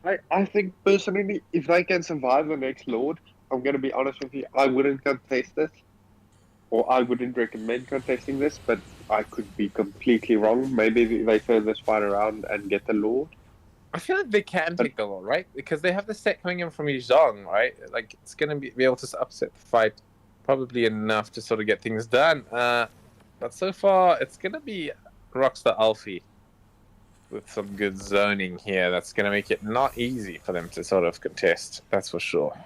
I think personally, if they can survive the next Lord, I'm going to be honest with you, I wouldn't contest this, or I wouldn't recommend contesting this, but I could be completely wrong. Maybe they turn this fight around and get the Lord. I feel like they can take the Lord, right? Because they have the set coming in from Yizhong, right? Like, it's going to be able to upset the fight probably enough to sort of get things done. But so far, it's going to be Rockstar Alfie with some good zoning here. That's going to make it not easy for them to sort of contest. That's for sure.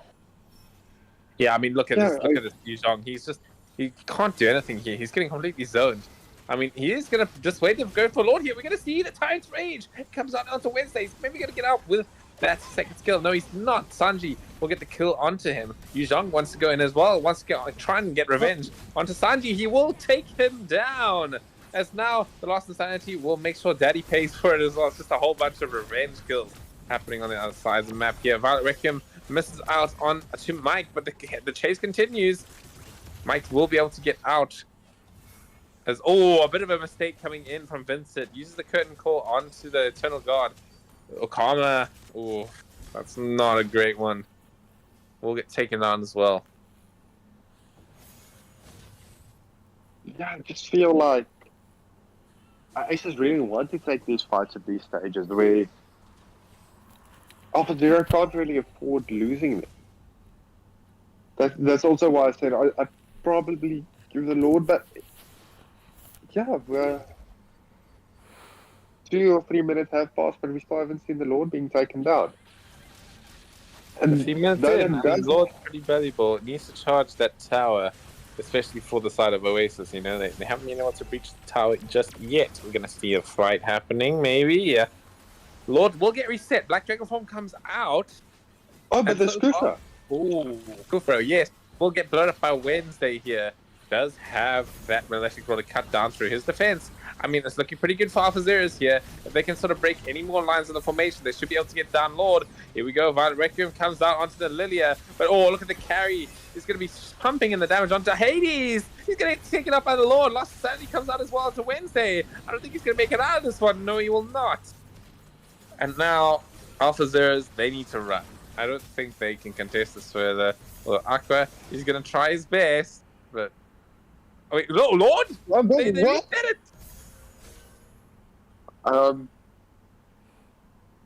Yeah, I mean, look at this. Look at this Yizhong. He can't do anything here. He's getting completely zoned. I mean, he is going to just wait to go for Lord here. We're going to see the Titan's Rage. It comes out onto Wednesday. He's maybe going to get out with that second skill. No, he's not. Sanji will get the kill onto him. Yuzhong wants to go in as well. Wants to try and get revenge onto Sanji. He will take him down. As now, the Lost Insanity will make sure Daddy pays for it as well. It's just a whole bunch of revenge kills happening on the other side of the map here. Violet Requiem misses out on to Mike, but the chase continues. Mike will be able to get out. As a bit of a mistake coming in from Vincent. Uses the curtain call onto the Eternal Guard. Karma. Oh, that's not a great one. We'll get taken on as well. Yeah, I just feel like Aces really want to take these fights at these stages where Alpha Zero can't really afford losing them. That's also why I said I'd probably give the Lord, but yeah, 2 or 3 minutes have passed, but we still haven't seen the Lord being taken down. And 3 minutes in, Lord's pretty valuable. It needs to charge that tower, especially for the side of Oasis. You know, they haven't been able to breach the tower just yet. We're gonna see a fight happening, maybe. Yeah, Lord will get reset. Black Dragon Form comes out. Oh, but there's Kufra. Oh, Kufra, yes. We'll get blown up by Wednesday here. Does have that Malefic Roller cut down through his defense. I mean, it's looking pretty good for Alpha Zeros here. If they can sort of break any more lines of the formation, they should be able to get down Lord. Here we go. Violet Requiem comes down onto the Lilia. But look at the carry. He's going to be pumping in the damage onto Hades. He's going to get taken up by the Lord. Lost Sanity comes out as well to Wednesday. I don't think he's going to make it out of this one. No, he will not. And now, Alpha Zeros, they need to run. I don't think they can contest this further. Well, Aqua, he's gonna try his best, but wait, no, Lord, they What? redid it. Um,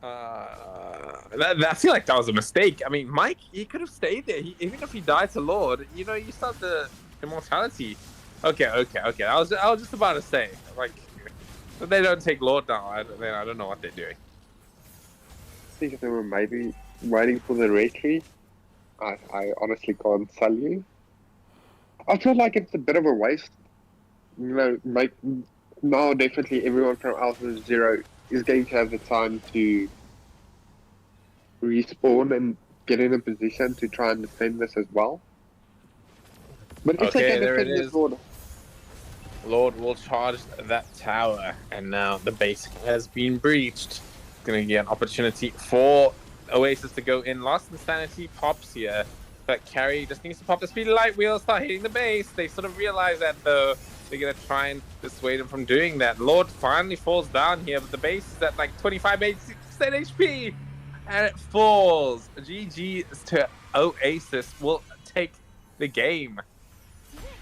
I feel like that was a mistake. I mean, Mike, he could have stayed there. Even if he died to Lord, you know, you start the immortality. Okay. I was just about to say, like, if they don't take Lord now, then I don't know what they're doing. I think they were maybe waiting for the retry. I honestly can't tell you. I feel like it's a bit of a waste. You know, now definitely everyone from Alpha Zero is going to have the time to respawn and get in a position to try and defend this as well. But if they Okay, can there it defend this is. Lord, Lord will charge that tower, and now the base has been breached. Going to get an opportunity for Oasis to go in. Lost Insanity pops here, but Carry just needs to pop the speed light wheel, start hitting the base. They sort of realize that, though. They're going to try and dissuade him from doing that. Lord finally falls down here, but the base is at like 25% HP, and it falls. GG to Oasis will take the game,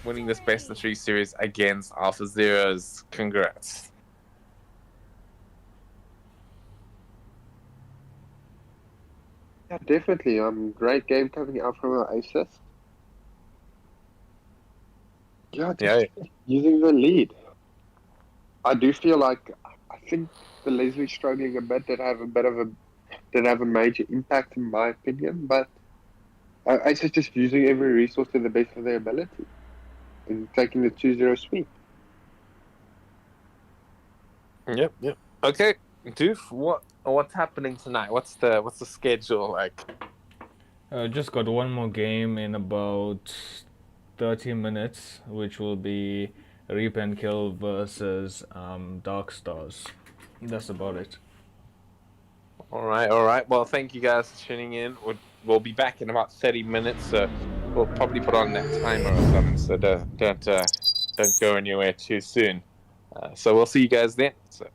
winning this best of 3 series against Alpha Zeros. Congrats. yeah, definitely. Great game coming out from Oasis. Yeah, just Yeah. using the lead. I do feel like I think the Leslie struggling a bit did have a major impact in my opinion, but Oasis just using every resource to the best of their ability and taking the 2-0 sweep. Yep. Okay, Doof, what's happening tonight? What's the schedule like? Just got one more game in about 30 minutes, which will be Reap and Kill versus Dark Stars. That's about it. All right. Well, thank you guys for tuning in. We'll be back in about 30 minutes, so we'll probably put on that timer or something. So don't go anywhere too soon. So we'll see you guys then. So.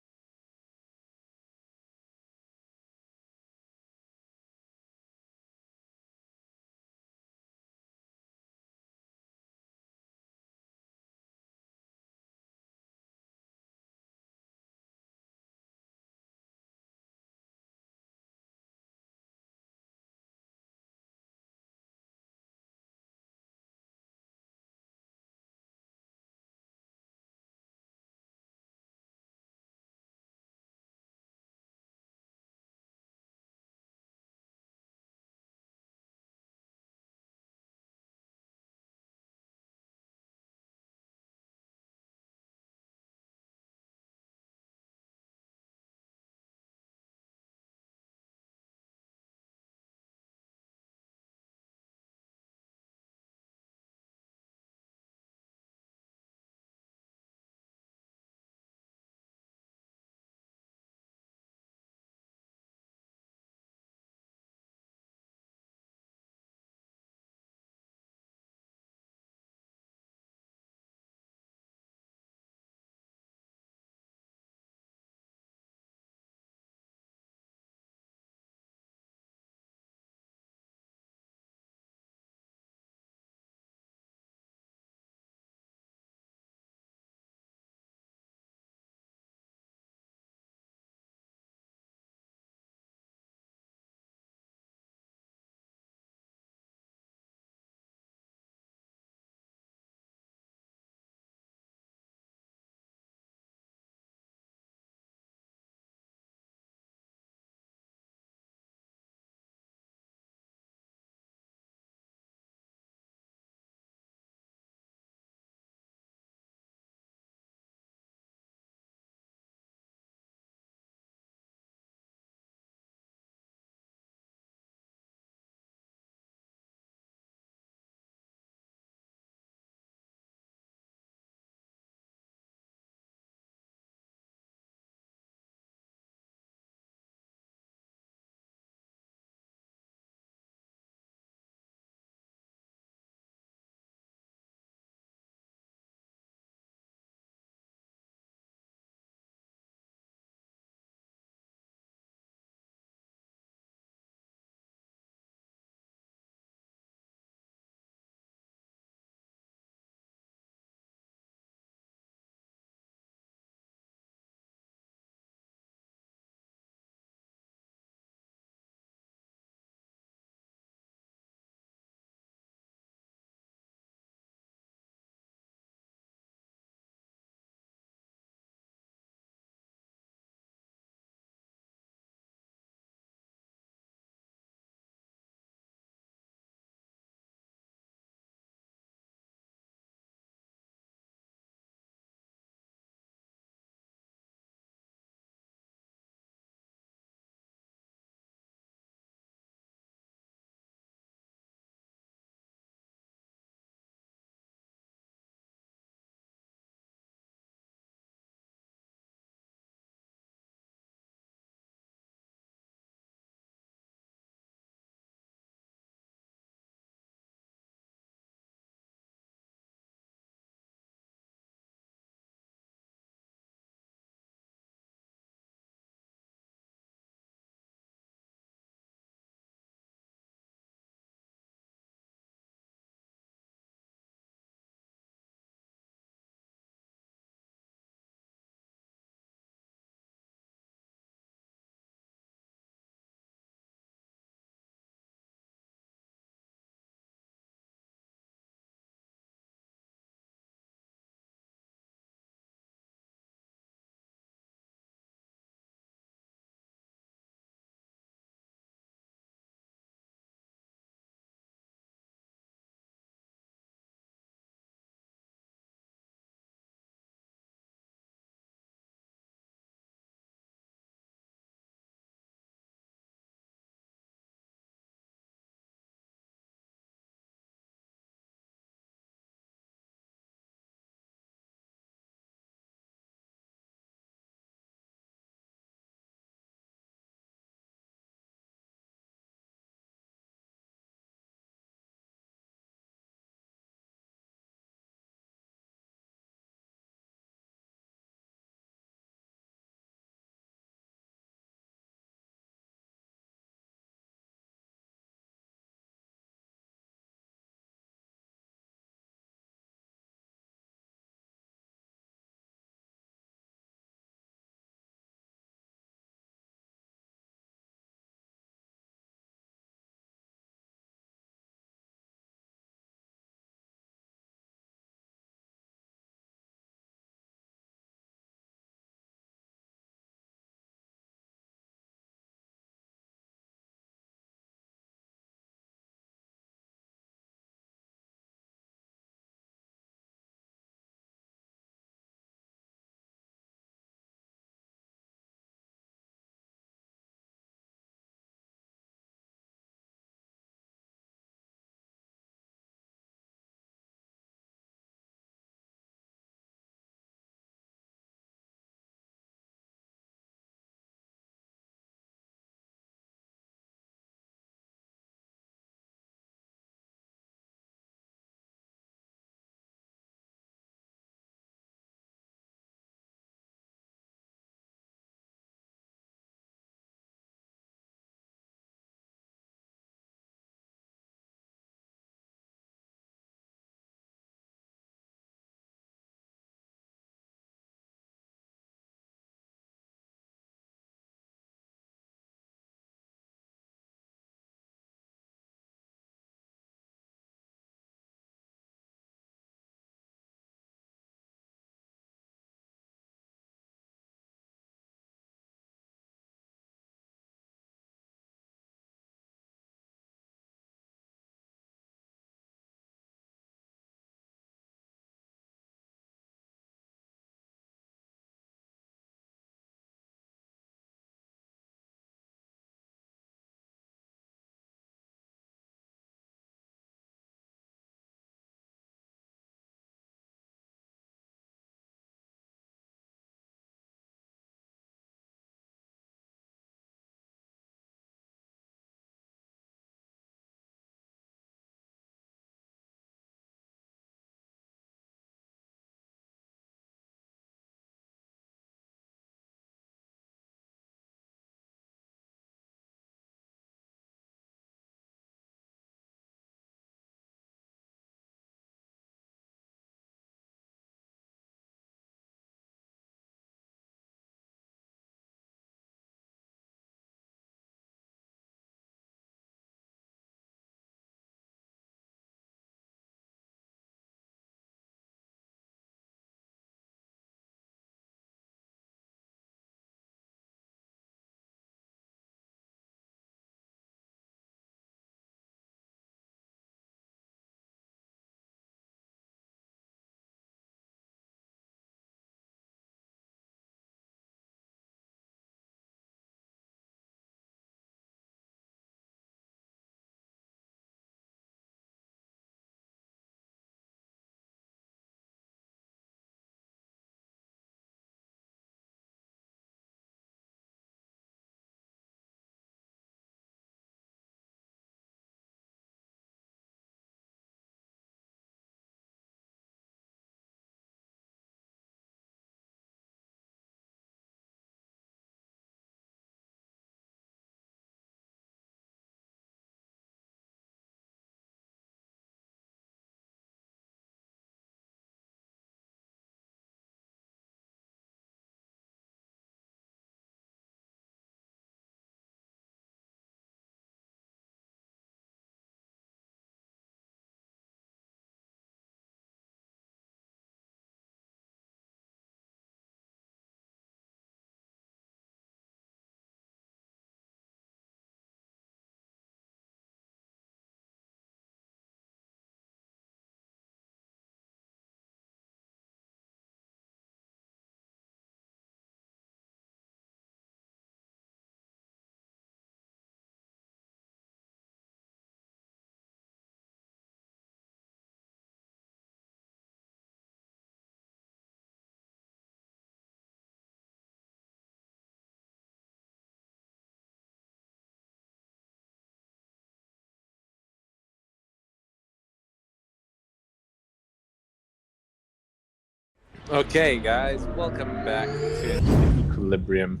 Okay, guys, welcome back to Equilibrium.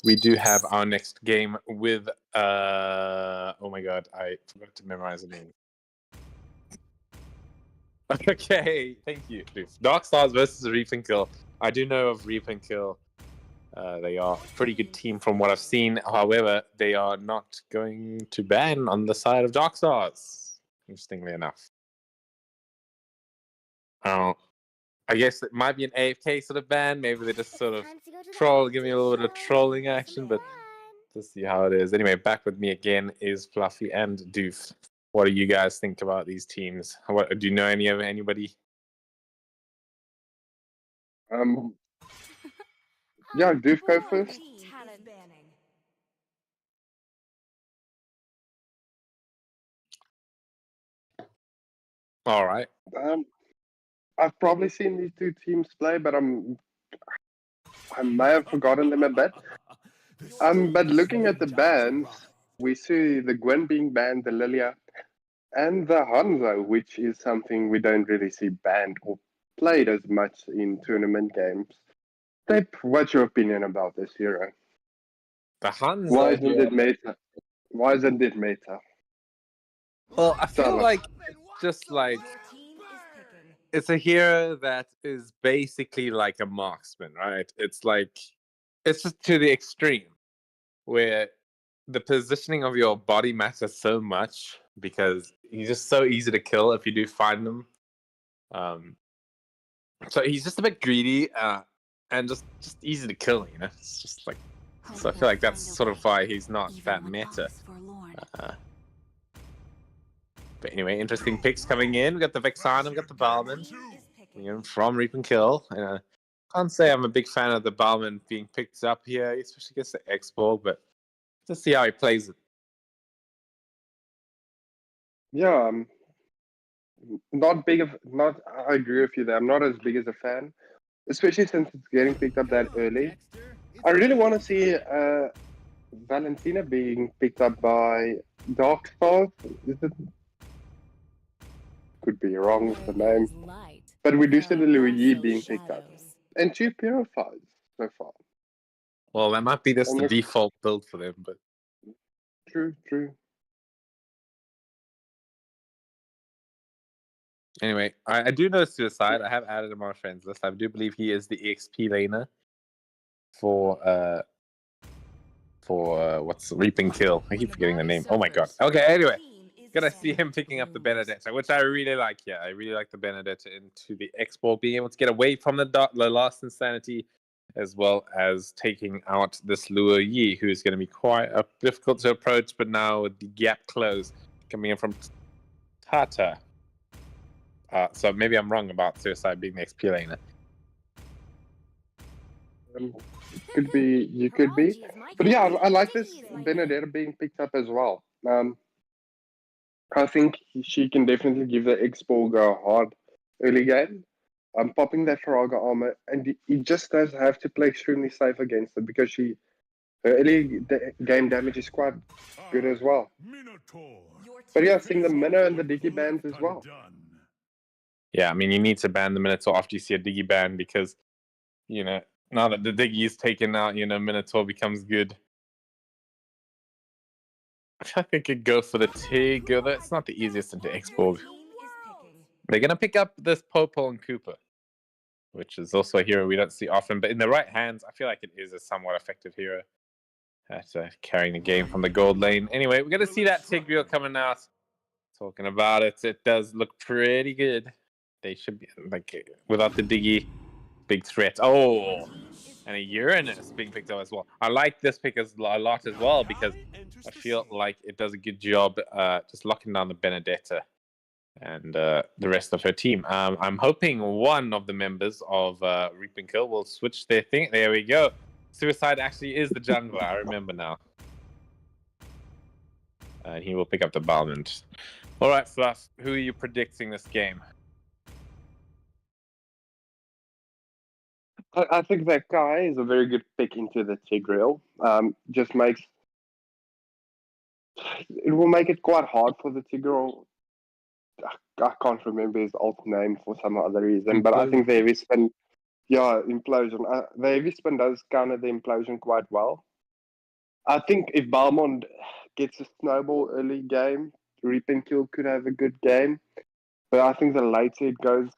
We do have our next game with oh my god, I forgot to memorize the name. Okay, thank you. Dark Stars versus Reap and Kill. I do know of Reap and Kill. They are a pretty good team from what I've seen. However, they are not going to ban on the side of Dark Stars. Interestingly enough. I guess it might be an AFK sort of ban. Maybe they just sort of give me a little bit of trolling action, but let's see how it is. Anyway, back with me again is Fluffy and Doof. What do you guys think about these teams? What do you know anybody? Yeah, Doof, go first. All right. I've probably seen these two teams play, but I may have forgotten them a bit. But looking at the bans, we see the Gwen being banned, the Lilia, and the Hanzo, which is something we don't really see banned or played as much in tournament games. Tape, what's your opinion about this hero? The Hanzo. Why isn't it meta? Why isn't it meta? Well, I feel like just like it's a hero that is basically like a marksman, right? It's like it's just to the extreme where the positioning of your body matters so much because he's just so easy to kill if you do find him. So he's just a bit greedy and just easy to kill, you know? It's just like, so I feel like that's sort of why he's not that meta. But anyway, interesting picks coming in. We got the Vexana, we got the Balman from Reap and Kill. Can't say I'm a big fan of the Balman being picked up here, especially against the X-Ball, but let's see how he plays it. Yeah, I agree with you there. I'm not as big as a fan, especially since it's getting picked up that early. I really want to see Valentina being picked up by Dark Stars. Could be wrong with the name. But we do see the Louis being picked up. And 2 Purifies so far. Well, that might be just the default build for them, but... True. Anyway, I do know Suicide. I have added him on my friends list. I do believe he is the EXP laner for what's Reap and Kill. I keep forgetting the name. Oh my god. Okay, anyway. Gonna see him picking up the Benedetta, which I really like. Yeah, I really like the Benedetta into the X-Ball, being able to get away from the last Insanity, as well as taking out this Luo Yi, who is going to be quite difficult to approach, but now with the gap closed, coming in from Tata. So maybe I'm wrong about Suicide being the XP laner. Could be, you could be. But yeah, I like this Benedetta being picked up as well. I think she can definitely give the X-Ball go hard early game. I'm popping that Faraga armor, and he just does have to play extremely safe against it because her early game damage is quite good as well. But yeah, seeing the Minnow and the Diggy bans as well. Yeah, I mean, you need to ban the Minotaur after you see a Diggy ban because, you know, now that the Diggy is taken out, you know, Minotaur becomes good. I think it could go for the Tig. That's not the easiest into X-Ball. They're going to pick up this Popo and Cooper, which is also a hero we don't see often. But in the right hands, I feel like it is a somewhat effective hero at carrying the game from the gold lane. Anyway, we're going to see that Tigreal coming out. Talking about it, it does look pretty good. They should be, like, without the Diggy, big threat. Oh, and a Uranus being picked up as well. I like this pick a lot as well because I feel like it does a good job just locking down the Benedetta and the rest of her team. I'm hoping one of the members of Reap and Kill will switch their thing. There we go. Suicide actually is the jungler. I remember now. And he will pick up the Balmond. All right, Fluff, who are you predicting this game? I think that guy is a very good pick into the Tigreal. Just makes it will make it quite hard for the Tigreal. I can't remember his alt name for some other reason, but I think there is Yeah, implosion. The heavy spin does counter the implosion quite well. I think if Balmond gets a snowball early game, Reaping Kill could have a good game. But I think the later it goes,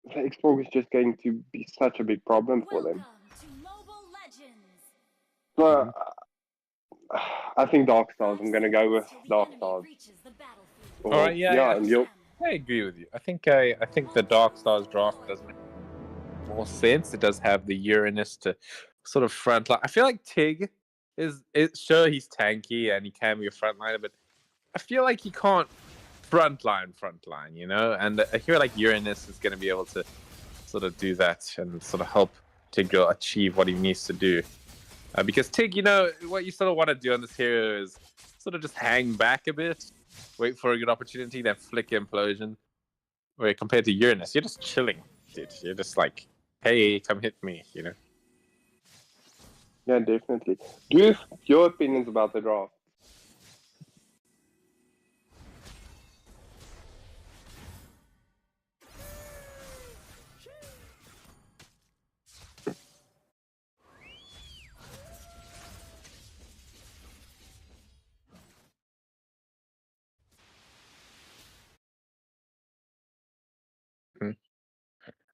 the X-Borg is just going to be such a big problem for them. So I think Dark Stars. I'm going to go with Dark Stars. All right, yeah. And you'll... I agree with you. I think the Dark Stars draft does make more sense. It does have the Uranus to sort of frontline. I feel like Tig is sure he's tanky and he can be a frontliner, but I feel like he can't frontline, you know. And I feel like Uranus is going to be able to sort of do that and sort of help Tig achieve what he needs to do. Because Tig, you know, what you sort of want to do on this hero is sort of just hang back a bit, wait for a good opportunity, then flick implosion. Where compared to Uranus, you're just chilling, dude. You're just like, hey, come hit me, you know? Yeah, definitely. Give your opinions about the draft.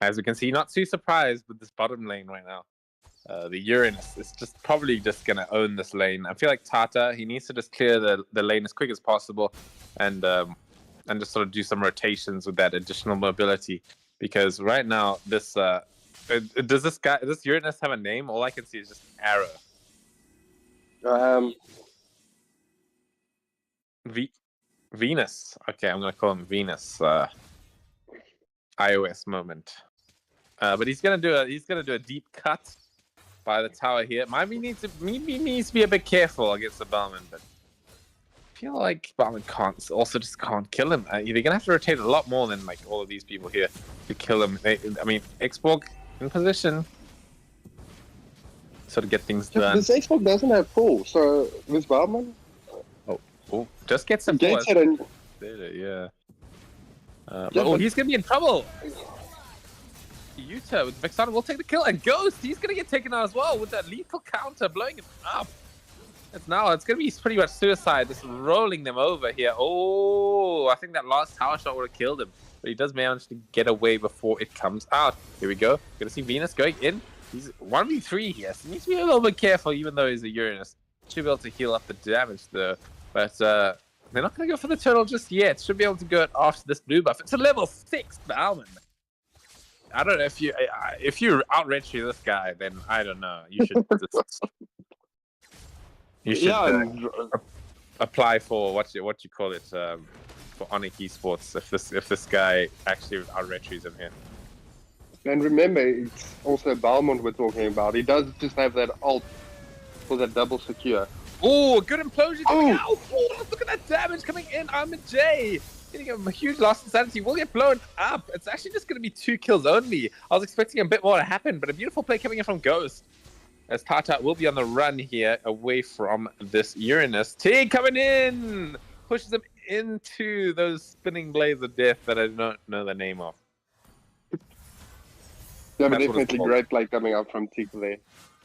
As we can see, not too surprised with this bottom lane right now. The Uranus is probably just going to own this lane. I feel like Tata, he needs to just clear the lane as quick as possible and just sort of do some rotations with that additional mobility. Because right now, does this Uranus have a name? All I can see is just Arrow. Venus. Okay, I'm going to call him Venus. iOS moment. But he's gonna do a deep cut by the tower here. Maybe needs to be a bit careful against the Bowman, but I feel like Bowman can't kill him. They're gonna have to rotate a lot more than like all of these people here to kill him. I mean, X-Borg in position, sort of get things done. This X-Borg doesn't have pull, so this Bowman. Oh, just get some pull. Yeah. But he's gonna be in trouble. Yuta with Vexana will take the kill, and Ghost, he's gonna get taken out as well with that lethal counter blowing him up. It's gonna be pretty much suicide, just rolling them over here. Oh, I think that last tower shot would have killed him, but he does manage to get away before it comes out. Here we go. Gonna see Venus going in. He's 1v3 here, so he needs to be a little bit careful, even though he's a Uranus. Should be able to heal up the damage though, but they're not going to go for the turtle just yet. Should be able to go after this blue buff. It's a level 6 Bowman. I don't know if you out retry this guy, then I don't know. You should apply for what you call it for Onyx Esports if this guy actually out retries him here. And remember, it's also Balmond we're talking about. He does just have that ult for that double secure. Oh, good implosion coming out. Oh, look at that damage coming in. I'm a J. Getting a huge loss in sanity. Will get blown up. It's actually just going to be 2 kills only. I was expecting a bit more to happen, but a beautiful play coming in from Ghost. As Tata will be on the run here away from this Uranus. Tig coming in. Pushes him into those spinning blades of death that I don't know the name of. Yeah, but definitely great play coming up from Tig there.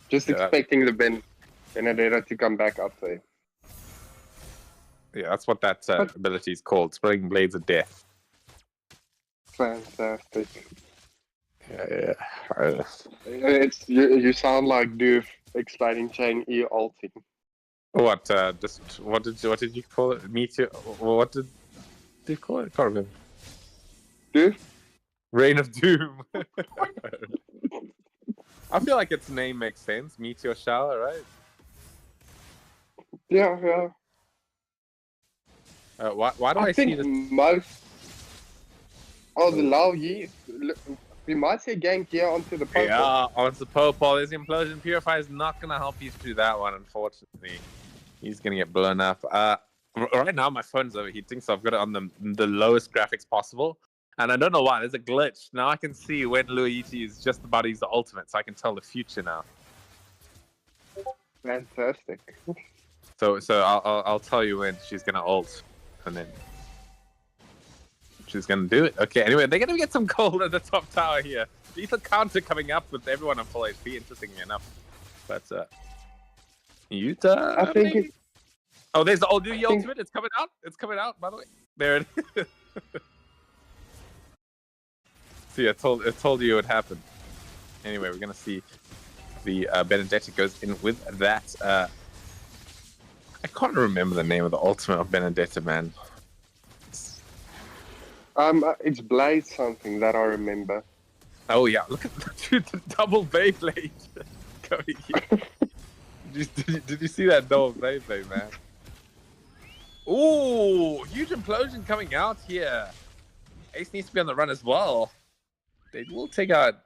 Just expecting the Benedetta to come back up there. Yeah, that's what that ability is called. Spinning blades of death. Fantastic. Yeah. It's you sound like Doof explaining chain E ulting. What? What did you call it? Meteor? What did you call it? I can't remember. Doof? Reign of Doom. I feel like its name makes sense. Meteor shower, right? Yeah. Why do I see this? The Lao Yi. We might see gank here onto the Popol. Yeah, onto the Popol. This Implosion Purify is not going to help you through that one, unfortunately. He's going to get blown up. Right now, my phone's overheating, so I've got it on the lowest graphics possible. And I don't know why. There's a glitch. Now I can see when Luigi is just about to use the ultimate, so I can tell the future now. Fantastic. So I'll tell you when she's going to ult. And then... she's gonna do it. Okay, anyway, they're gonna get some gold at the top tower here. Lethal counter coming up with everyone on full HP, interestingly enough. But Utah. I think it, Oh, there's the old new think- ultimate. It's coming out. It's coming out. By the way, there it is. See, I told you it would happen. Anyway, we're gonna see the Benedetta goes in with that. I can't remember the name of the ultimate of Benedetta, man. it's Blade something that I remember. Oh yeah, look at dude, the double Beyblade going here. Did you see that double Beyblade, man? Ooh, huge implosion coming out here. Ace needs to be on the run as well. They will take out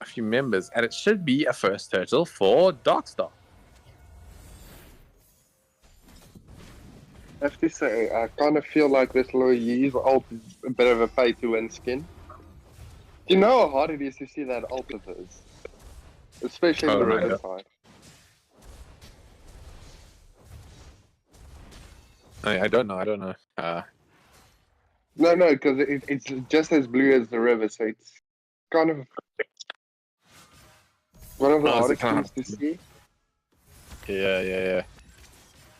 a few members, and it should be a first turtle for Darkstar. I have to say, I kind of feel like this Lou Yi's ult is a bit of a pay-to-win skin. Do you know how hard it is to see that ult of his? Especially on the river side. I don't know. No, because it's just as blue as the river, so it's kind of one of the hardest things to see. Yeah.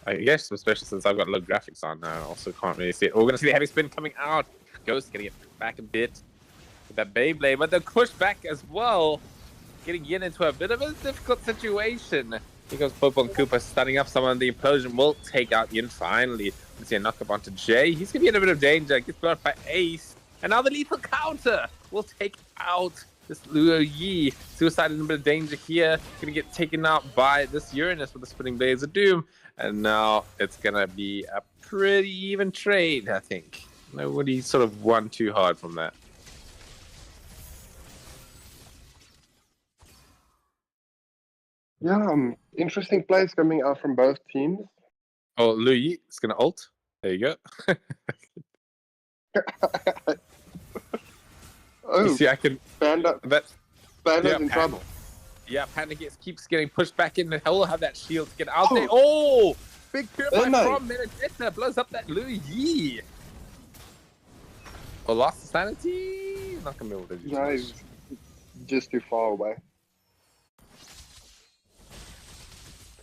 I guess, especially since I've got low graphics on now, I also can't really see it. We're going to see the heavy spin coming out. Ghost getting it back a bit with that Beyblade, but the push back as well, getting Yin into a bit of a difficult situation. Here goes Popo and Koopa starting up someone. The implosion will take out Yin finally. Let's see a knock up onto Jay. He's going to be in a bit of danger. Gets blown up by Ace. And now the lethal counter will take out this Luo Yi. Suicide in a bit of danger here. Going to get taken out by this Uranus with the spinning blades of doom. And now it's going to be a pretty even trade, I think. Nobody sort of won too hard from that. Yeah, interesting plays coming out from both teams. Oh, Lu Yi is going to ult. There you go. Oh, You see, I can... Panda's in trouble. Yeah, Panda keeps getting pushed back in. The hell have that shield to get out there. Oh! Big purify from Benedetta blows up that Lu Yi. Oh, lost his sanity? Not going to be able to do Yeah, he's just too far away.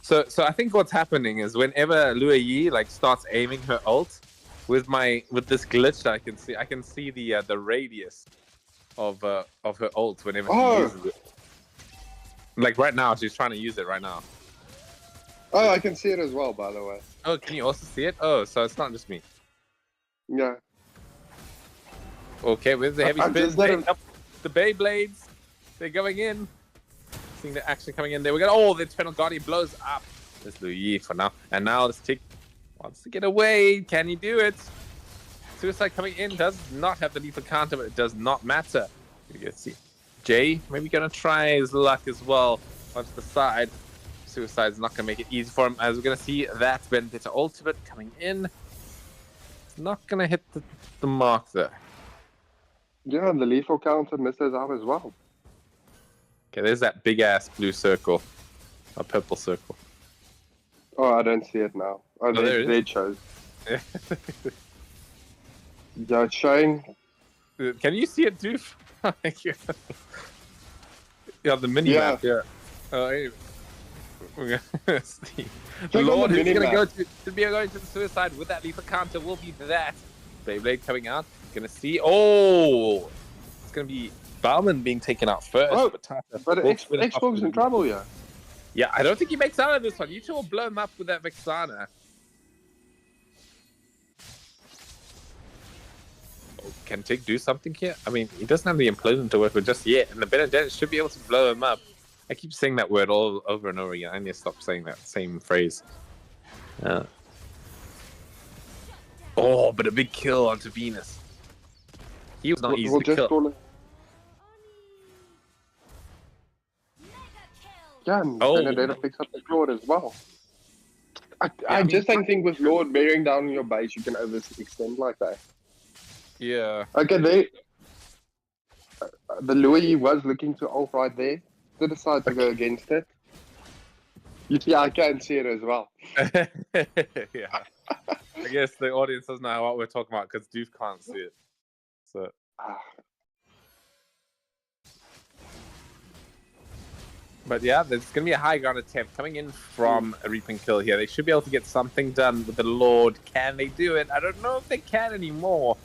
So I think what's happening is whenever Lu Yi like starts aiming her ult with this glitch, I can see the radius of her ult whenever she uses it. Like right now, she's trying to use it right now. Oh, I can see it as well, by the way. Oh, can you also see it? Oh, so it's not just me. Yeah. Okay, with the heavy spin, up the Beyblades, they're going in. Seeing the action coming in there. We got the Eternal Guardian blows up. This Lu Yi for now. And now this Tick wants to get away. Can he do it? Suicide coming in does not have the lethal counter, but it does not matter. Let's see. Jay maybe gonna try his luck as well onto the side. Suicide's not gonna make it easy for him, as we're gonna see that Benedetta ultimate coming in. It's not gonna hit the mark there. Yeah, and the lethal counter misses out as well. Okay, there's that big ass blue circle, a purple circle. Oh, I don't see it now. Oh, there it shows. Yeah, it's showing. Can you see it, dude? Yeah, the mini map. Yeah. Anyway. We're gonna see. Lord, who's gonna go to the suicide with that lethal counter will be that. Beyblade coming out. Gonna see. Oh, it's gonna be Bauman being taken out first. Oh, but Xbox in trouble, yeah. Yeah, I don't think he makes out of this one. You two will blow him up with that Vexana. Oh, can Tig do something here? I mean, he doesn't have the implosion to work with just yet, and the Benedetta should be able to blow him up. I keep saying that word all over and over again. I need to stop saying that same phrase. Oh, but a big kill onto Venus. He was not easy to kill. Yeah, and Benedetta picks up the Lord as well. I just don't think with Lord bearing down on your base, you can overextend like that. Yeah. Okay, the Louis was looking to ult right there. They decide to go against it. You see, I can see it as well. Yeah. I guess the audience doesn't know what we're talking about because Doof can't see it. So Ah, but yeah, there's going to be a high ground attempt coming in from a Reap and Kill here. They should be able to get something done with the Lord. Can they do it? I don't know if they can anymore.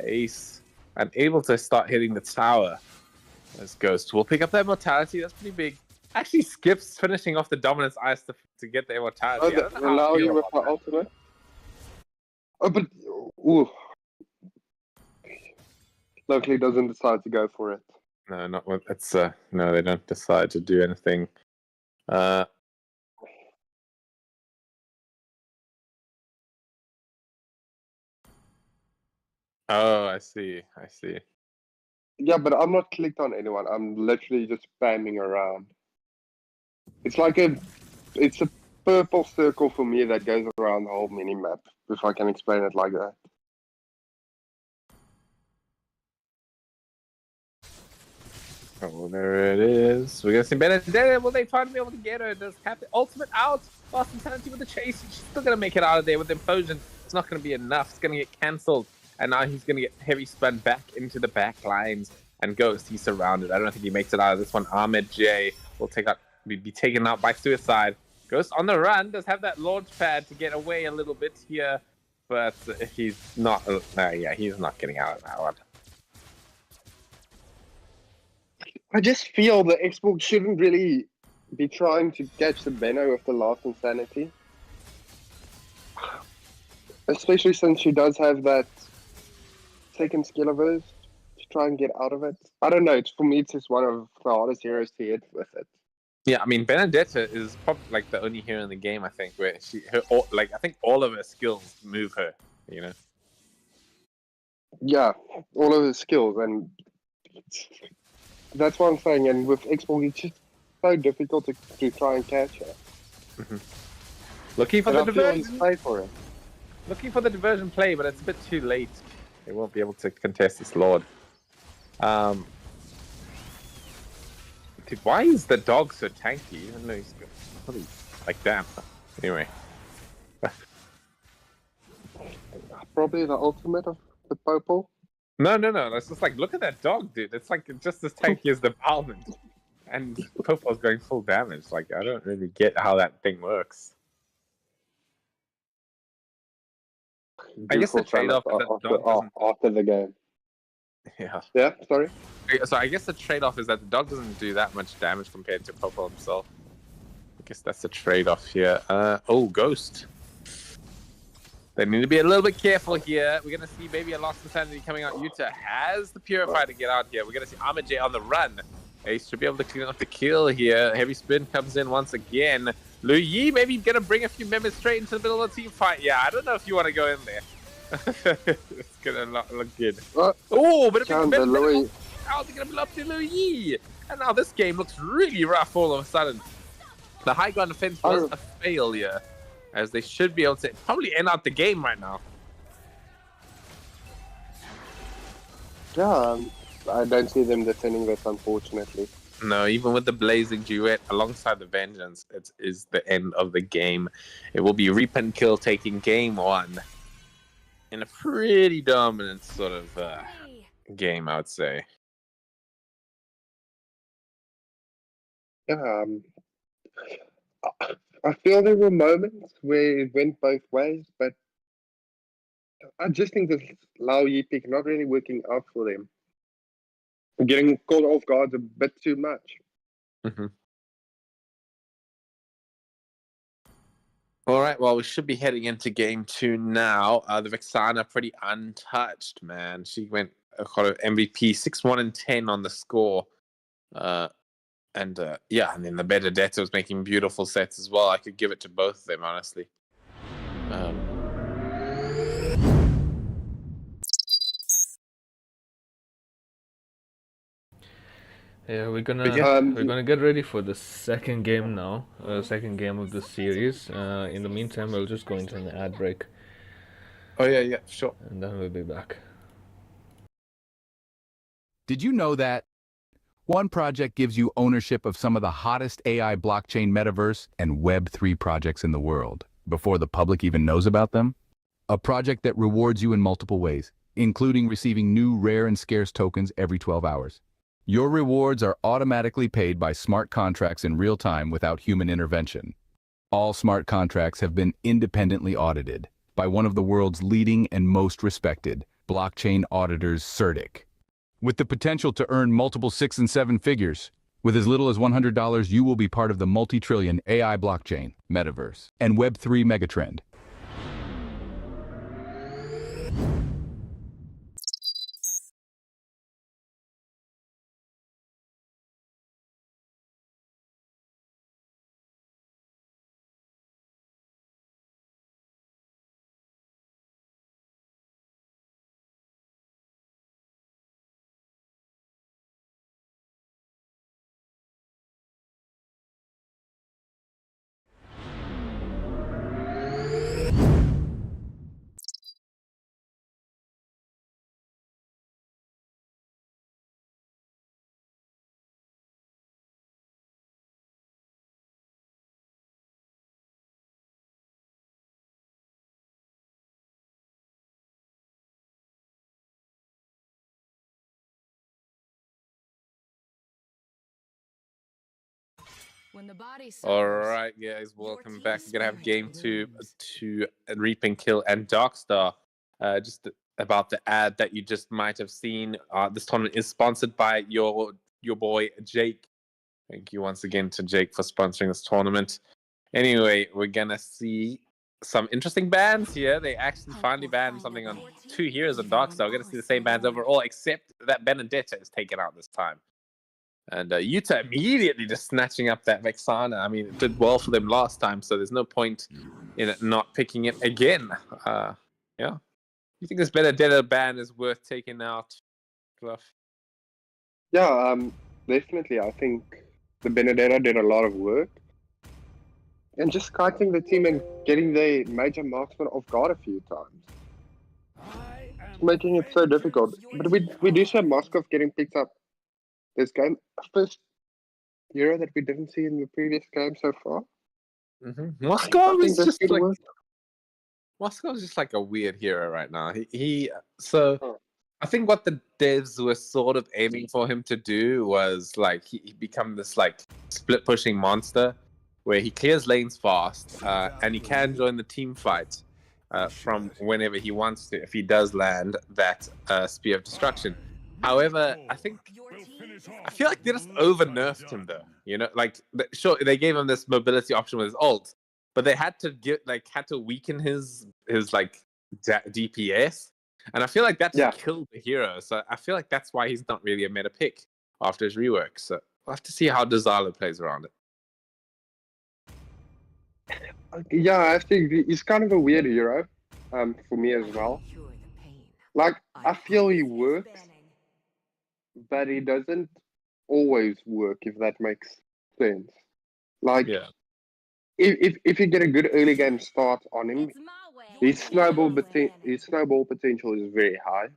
Ace, unable to start hitting the tower. As Ghost will pick up that immortality. That's pretty big. Actually skips finishing off the Dominance Ice to get the immortality. I don't know how allow I feel you with about my ultimate. Oh, but ooh, luckily doesn't decide to go for it. No, not with it's no, they don't decide to do anything. Oh, I see. I see. Yeah, but I'm not clicked on anyone. I'm literally just spamming around. It's like it's a purple circle for me that goes around the whole mini map. If I can explain it like that. Oh, well, there it is. We're gonna see Benedetta. Will they finally be able to get her? Does have the ultimate out? Lost Insanity with the chase. She's still gonna make it out of there with the implosion. It's not gonna be enough. It's gonna get cancelled. And now he's gonna get heavy spun back into the back lines. And Ghost, he's surrounded. I don't think he makes it out of this one. Ahmed J will be taken out by Suicide. Ghost on the run. Does have that launch pad to get away a little bit here. But he's not. Yeah, he's not getting out of that one. I just feel the Xbox shouldn't really be trying to catch the Benno with the last Insanity. Especially since she does have that second skill of hers to try and get out of it. I don't know, it's for me it's just one of the hardest heroes to hit with it. Yeah, I mean Benedetta is probably like the only hero in the game I think where I think all of her skills move her, you know. Yeah, all of his skills, and that's what I'm saying. And with Xbox, it's just so difficult to try and catch her. Mm-hmm. Looking for and the I feel diversion. he's paid for it. Looking for the diversion play, but it's a bit too late. They won't be able to contest this Lord. Dude, why is the dog so tanky? Even though he's probably like damn. Anyway. Probably the ultimate of the Popol. No. It's just like, look at that dog, dude. It's like just as tanky as the Balmond. And Popol's going full damage. Like, I don't really get how that thing works. I guess the trade-off is that the dog doesn't... after the game. Yeah. Yeah, sorry? So I guess the trade-off is that the dog doesn't do that much damage compared to Popol himself. I guess that's the trade-off here. Oh, Ghost. They need to be a little bit careful here. We're going to see maybe a Lost Insanity coming out. Yuta has the Purifier to get out here. We're going to see Ahmed J on the run. Ace should be able to clean up the kill here. Heavy Spin comes in once again. Lu Yi maybe going to bring a few members straight into the middle of the team fight. Yeah, I don't know if you want to go in there. It's going to not look good. Oh, but how are they going to blow up the Lu Yi? And now this game looks really rough all of a sudden. The high ground defense was a failure, as they should be able to probably end out the game right now. Yeah, I don't see them defending this, unfortunately. No, even with the Blazing Duet alongside the Vengeance, it is the end of the game. It will be Reap and Kill taking game one in a pretty dominant sort of game, I would say. Yeah, I feel there were moments where it went both ways, but I just think this Lao Yi pick not really working out for them. Getting caught off guard a bit too much. Mm-hmm. All right, well, we should be heading into game two now. The Vexana pretty untouched, man. She went MVP 6-1 and 10 on the score. Yeah, and then the Benedetta was making beautiful sets as well. I could give it to both of them, honestly. Yeah, we're gonna get ready for the second game now. Second game of the series. In the meantime, we'll just go into an ad break. Oh yeah, sure. And then we'll be back. Did you know that one project gives you ownership of some of the hottest AI blockchain metaverse and Web3 projects in the world before the public even knows about them? A project that rewards you in multiple ways. including receiving new rare and scarce tokens every 12 hours. Your rewards are automatically paid by smart contracts in real time without human intervention. All smart contracts have been independently audited by one of the world's leading and most respected blockchain auditors, CertiK. With the potential to earn multiple 6 and 7 figures, with as little as $100, you will be part of the multi-trillion AI blockchain, metaverse, and Web3 megatrend. All right, guys, welcome back. We're gonna have game two to Reap and Kill and Darkstar. Just about the ad that you just might have seen. This tournament is sponsored by your boy Jake. Thank you once again to Jake for sponsoring this tournament. Anyway, we're gonna see some interesting bans here. They actually finally banned something on 2 heroes on Darkstar. We're gonna see the same bans overall, except that Benedetta is taken out this time. And Utah immediately just snatching up that Vexana. I mean, it did well for them last time, so there's no point in it not picking it again. Yeah. You think this Benedetta ban is worth taking out, Fluff? Yeah, definitely. I think the Benedetta did a lot of work. And just kiting the team and getting the major marksman off guard a few times. Making it so difficult. But we do see Moskov getting picked up this game. First hero that we didn't see in the previous game so far. Moscow is just like Moscow's just like a weird hero right now. I think what the devs were sort of aiming for him to do was like he become this like split pushing monster where he clears lanes fast and he can join the team fight from whenever he wants to if he does land that Spear of Destruction. However, I feel like they just over nerfed him though. You know, like sure they gave him this mobility option with his ult, but they had to weaken his like DPS, and I feel like that just killed the hero. So I feel like that's why he's not really a meta pick after his rework. So we'll have to see how Dezalo plays around it. Yeah, I have to agree. He's kind of a weird hero, for me as well. Like I feel he works, but he doesn't always work, if that makes sense. Like, if you get a good early game start on him, his snowball potential is very high.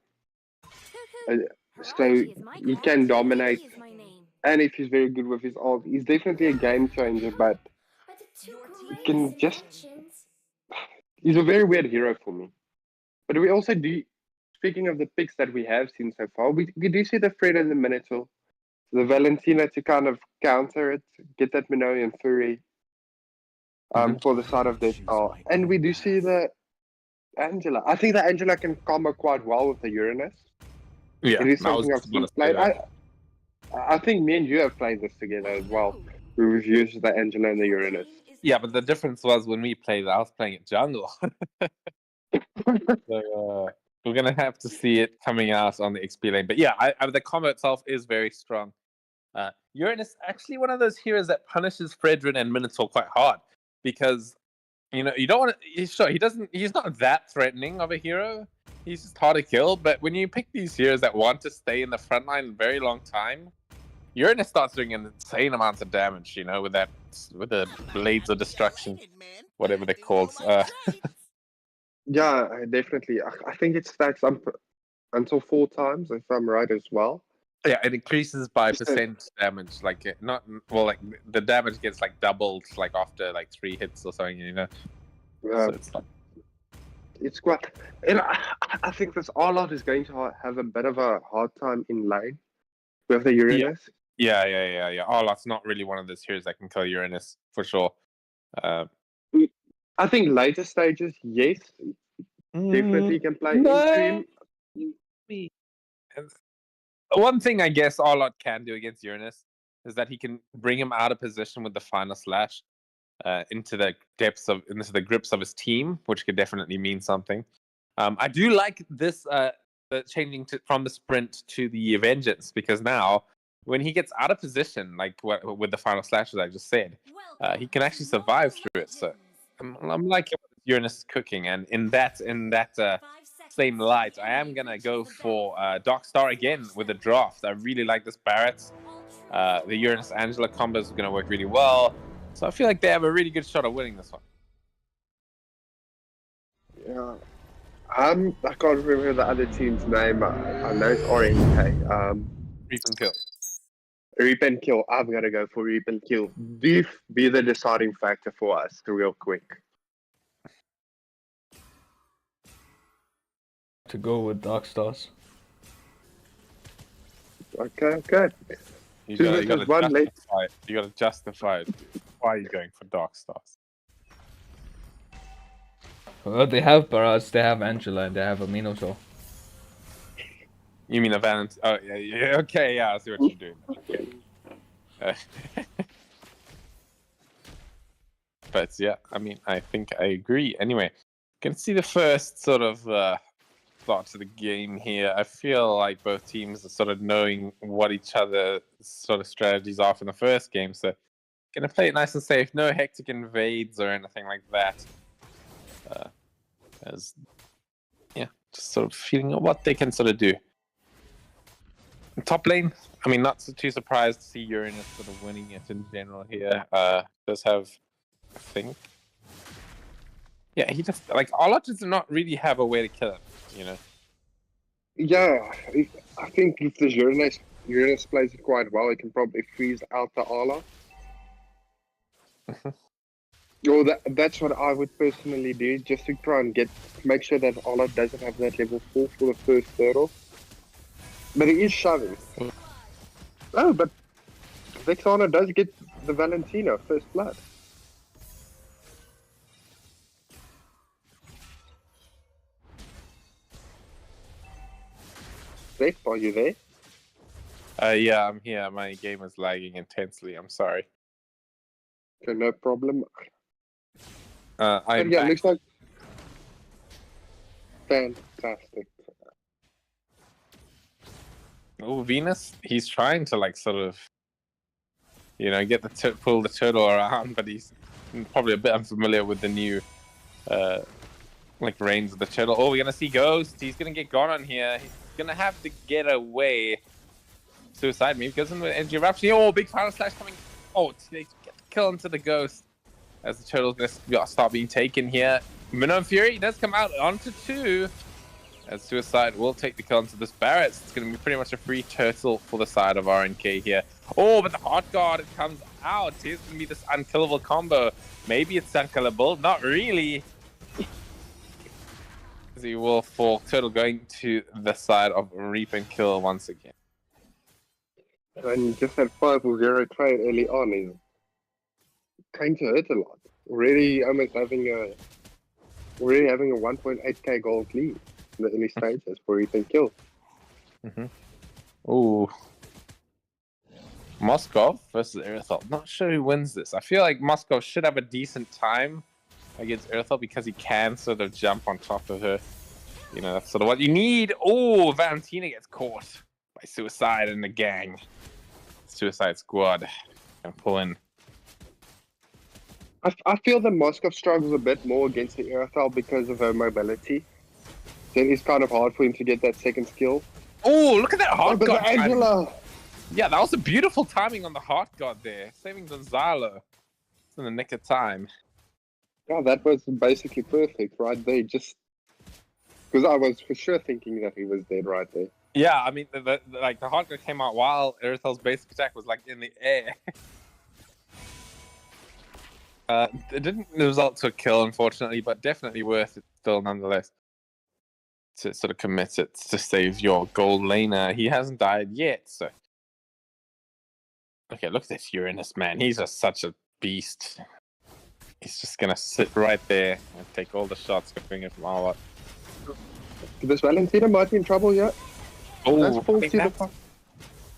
So he can dominate, and if he's very good with his ult, he's definitely a game changer. But he's a very weird hero for me. But we also do. Speaking of the picks that we have seen so far, we do see the Fred and the Minotaur, the Valentina to kind of counter it, get that Minoan Fury for the side of Death Star. And we do see the Angela. I think the Angela can combo quite well with the Uranus. Yeah, it is something I've seen played. I think me and you have played this together as well. We've used the Angela and the Uranus. Yeah, but the difference was when we played, I was playing it jungle. So, we're going to have to see it coming out on the XP lane. But yeah, the combo itself is very strong. Uranus actually one of those heroes that punishes Fredrin and Minotaur quite hard. Because, you know, you don't want to... He's not that threatening of a hero. He's just hard to kill. But when you pick these heroes that want to stay in the front line a very long time, Uranus starts doing an insane amount of damage, you know, with the Blades of Destruction. Whatever they're called. Yeah, definitely. I think it stacks up until 4 times, if I'm right as well. Yeah, it increases by percent damage. Like the damage gets like doubled like after like 3 hits or something, you know. So it's like... It's quite. And I think this Arlott is going to have a bit of a hard time in lane with the Uranus. Yeah. Oh, that's not really one of the heroes that can kill Uranus for sure. I think later stages, yes, definitely can play into him. One thing I guess Arlott can do against Uranus is that he can bring him out of position with the final slash into the grips of his team, which could definitely mean something. I do like this changing from the sprint to the vengeance, because now when he gets out of position, like with the final slash, as I just said, he can actually survive through it. So I'm liking what Uranus is cooking, and in that same light, I am gonna go for Dark Star again with the draft. I really like this Barrett. The Uranus Angela combo is gonna work really well, so I feel like they have a really good shot of winning this one. Yeah. I can't remember the other team's name. I know it's RNK. Reap and kill. Reap and kill. I'm gonna go for reap and kill. Beef be the deciding factor for us, real quick. To go with Dark Stars. Okay. You gotta justify it. Why are you going for Dark Stars? Well, they have Barrage, they have Angela, and they have a Minotaur. You mean a Valent? Oh, yeah. Okay, yeah, I see what you're doing. Okay. But yeah, I mean, I think I agree. Anyway, can see the first sort of thoughts of the game here. I feel like both teams are sort of knowing what each other's sort of strategies are from the first game, so gonna play it nice and safe. No hectic invades or anything like that. Just sort of feeling what they can sort of do. In top lane, I mean, not too surprised to see Uranus sort of winning it in general here. Does have, I think, yeah, he just like Arlott does not really have a way to kill him, you know. Yeah, I think if the Uranus plays it quite well, it can probably freeze out the Arlott. Well, that's what I would personally do, just to try and make sure that Arlott doesn't have that level 4 for the first hurdle. But he is shoving. Oh, but Vexana does get the Valentino first blood. Vex, are you there? Yeah, I'm here. My game is lagging intensely. I'm sorry. Okay, no problem. I'm yeah, back. looks like fantastic. Oh, Venus, he's trying to like sort of, you know, get pull the turtle around, but he's probably a bit unfamiliar with the new like range of the turtle. Oh, we're gonna see Ghost. He's gonna get gone on here. He's gonna have to get away. Suicide maybe goes in with energy eruption. Oh, big final slash coming. Oh, they get the kill into the Ghost as the turtle's gonna start being taken here. Minnow Fury does come out onto 2. As Suicide will take the kill into this Barrett. It's going to be pretty much a free turtle for the side of RNK here. Oh, but the Hot Guard comes out. Here's going to be this unkillable combo. Maybe it's unkillable. Not really. As he will fall. Turtle going to the side of Reap and Kill once again. And just that 5-0 trade early on is going to hurt a lot. Already having a 1.8k gold lead in the early stages for Reap and Kill. Ooh. Moskov versus Erythal. Not sure who wins this. I feel like Moskov should have a decent time against Erythal because he can sort of jump on top of her. You know, that's sort of what you need. Oh, Valentina gets caught by Suicide and the gang. Suicide Squad can pull in. I feel that Moskov struggles a bit more against the Erythal because of her mobility. So it's kind of hard for him to get that second skill. Oh, look at that Heart God. Angela! Yeah, that was a beautiful timing on the Heart God there. Saving Gonzalo. It's in the nick of time. Yeah, that was basically perfect right there. Just because I was for sure thinking that he was dead right there. Yeah, I mean, the Heart God came out while Erythal's basic attack was like in the air. It didn't result to a kill, unfortunately, but definitely worth it still, nonetheless. To sort of commit it to save your gold laner. He hasn't died yet, so. Okay, look at this Uranus, man. He's just such a beast. He's just gonna sit right there and take all the shots going in from all up. This Valentina might be in trouble yet. Oh,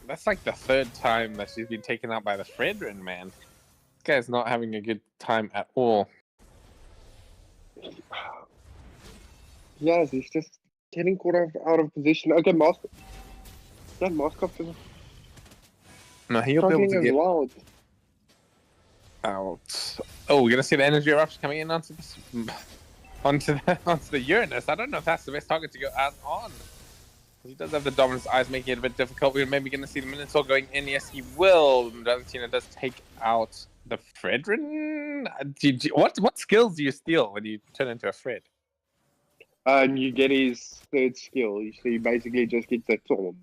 that's like the third time that she's been taken out by the Fredrin, man. This guy's not having a good time at all. Yes, he's just getting caught out of position. Okay, Moskov. Yeah, Moskov is No, he'll be able struggling to as get well. out. Oh, we're gonna see the energy eruption coming in onto this, onto the Uranus. I don't know if that's the best target to go out on. He does have the dominance eyes, making it a bit difficult. We're maybe gonna see the Minotaur going in. Yes, he will. Valentina does take out the Fredrin. What skills do you steal when you turn into a Fred? And you get his third skill, so you basically just get the taunt.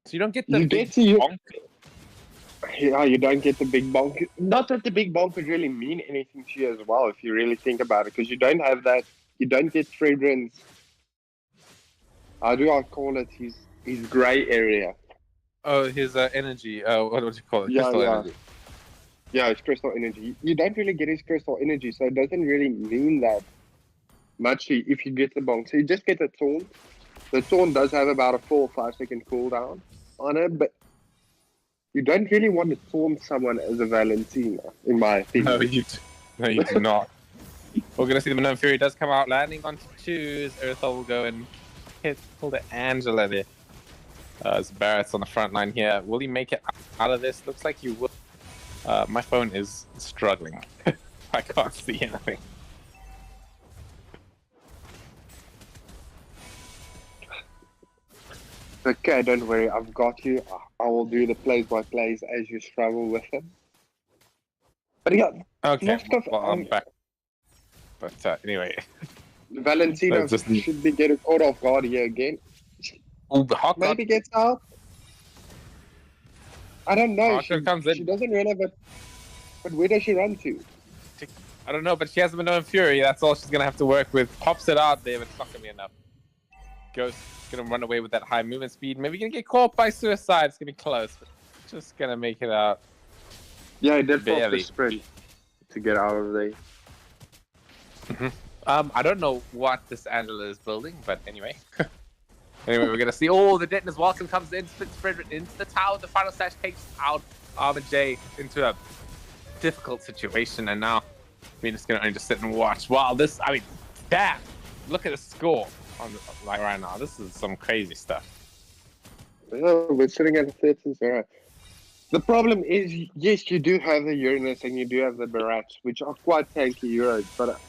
So you don't get the You big get to bonk. Yeah, you don't get the big bonk. Not that the big bonk would really mean anything to you as well, if you really think about it, because you don't have that. You don't get Fredrin's. How do I call it? His grey area. Oh, his energy. What do you call it? Yeah, Crystal yeah. energy. Yeah, his crystal energy. You don't really get his crystal energy, so it doesn't really mean that much if you get the bonk. So you just get the taunt. The taunt does have about a 4 or 5 second cooldown on it, but you don't really want to taunt someone as a Valentina, in my opinion. No, you do not. We're gonna see the Minoan Fury does come out, landing onto 2s. Earthol will go and pull the Angela there. As Barrett's on the front line here. Will he make it out of this? Looks like he will. My phone is struggling. I can't see anything. Okay, don't worry, I've got you. I will do the plays-by-plays as you struggle with them. But yeah, Okay, well, I'm back. But anyway. Valentina should be getting caught off guard here again. Oh, the Hawk maybe gets out. I don't know. She comes in. doesn't really have it. But where does she run to? I don't know, but she has the Minoan Fury. That's all she's going to have to work with. Pops it out there, but it's not going to be enough. Ghost going to run away with that high movement speed. Maybe going to get caught by Suicide. It's going to be close, but just going to make it out. Yeah, he did pop the sprint to get out of there. I don't know what this Angela is building, but anyway. Anyway, we're going to see. Oh, the Detonator's Welcome comes in, spits Frederick into the tower. The final slash takes out Armor J into a difficult situation, and now Venus going to only just sit and watch. Wow, this, I mean, damn. Look at the score on the, like right now. This is some crazy stuff. Oh, we're sitting at a 13-0. The problem is, yes, you do have the Uranus and you do have the Barats, which are quite tanky Euros, but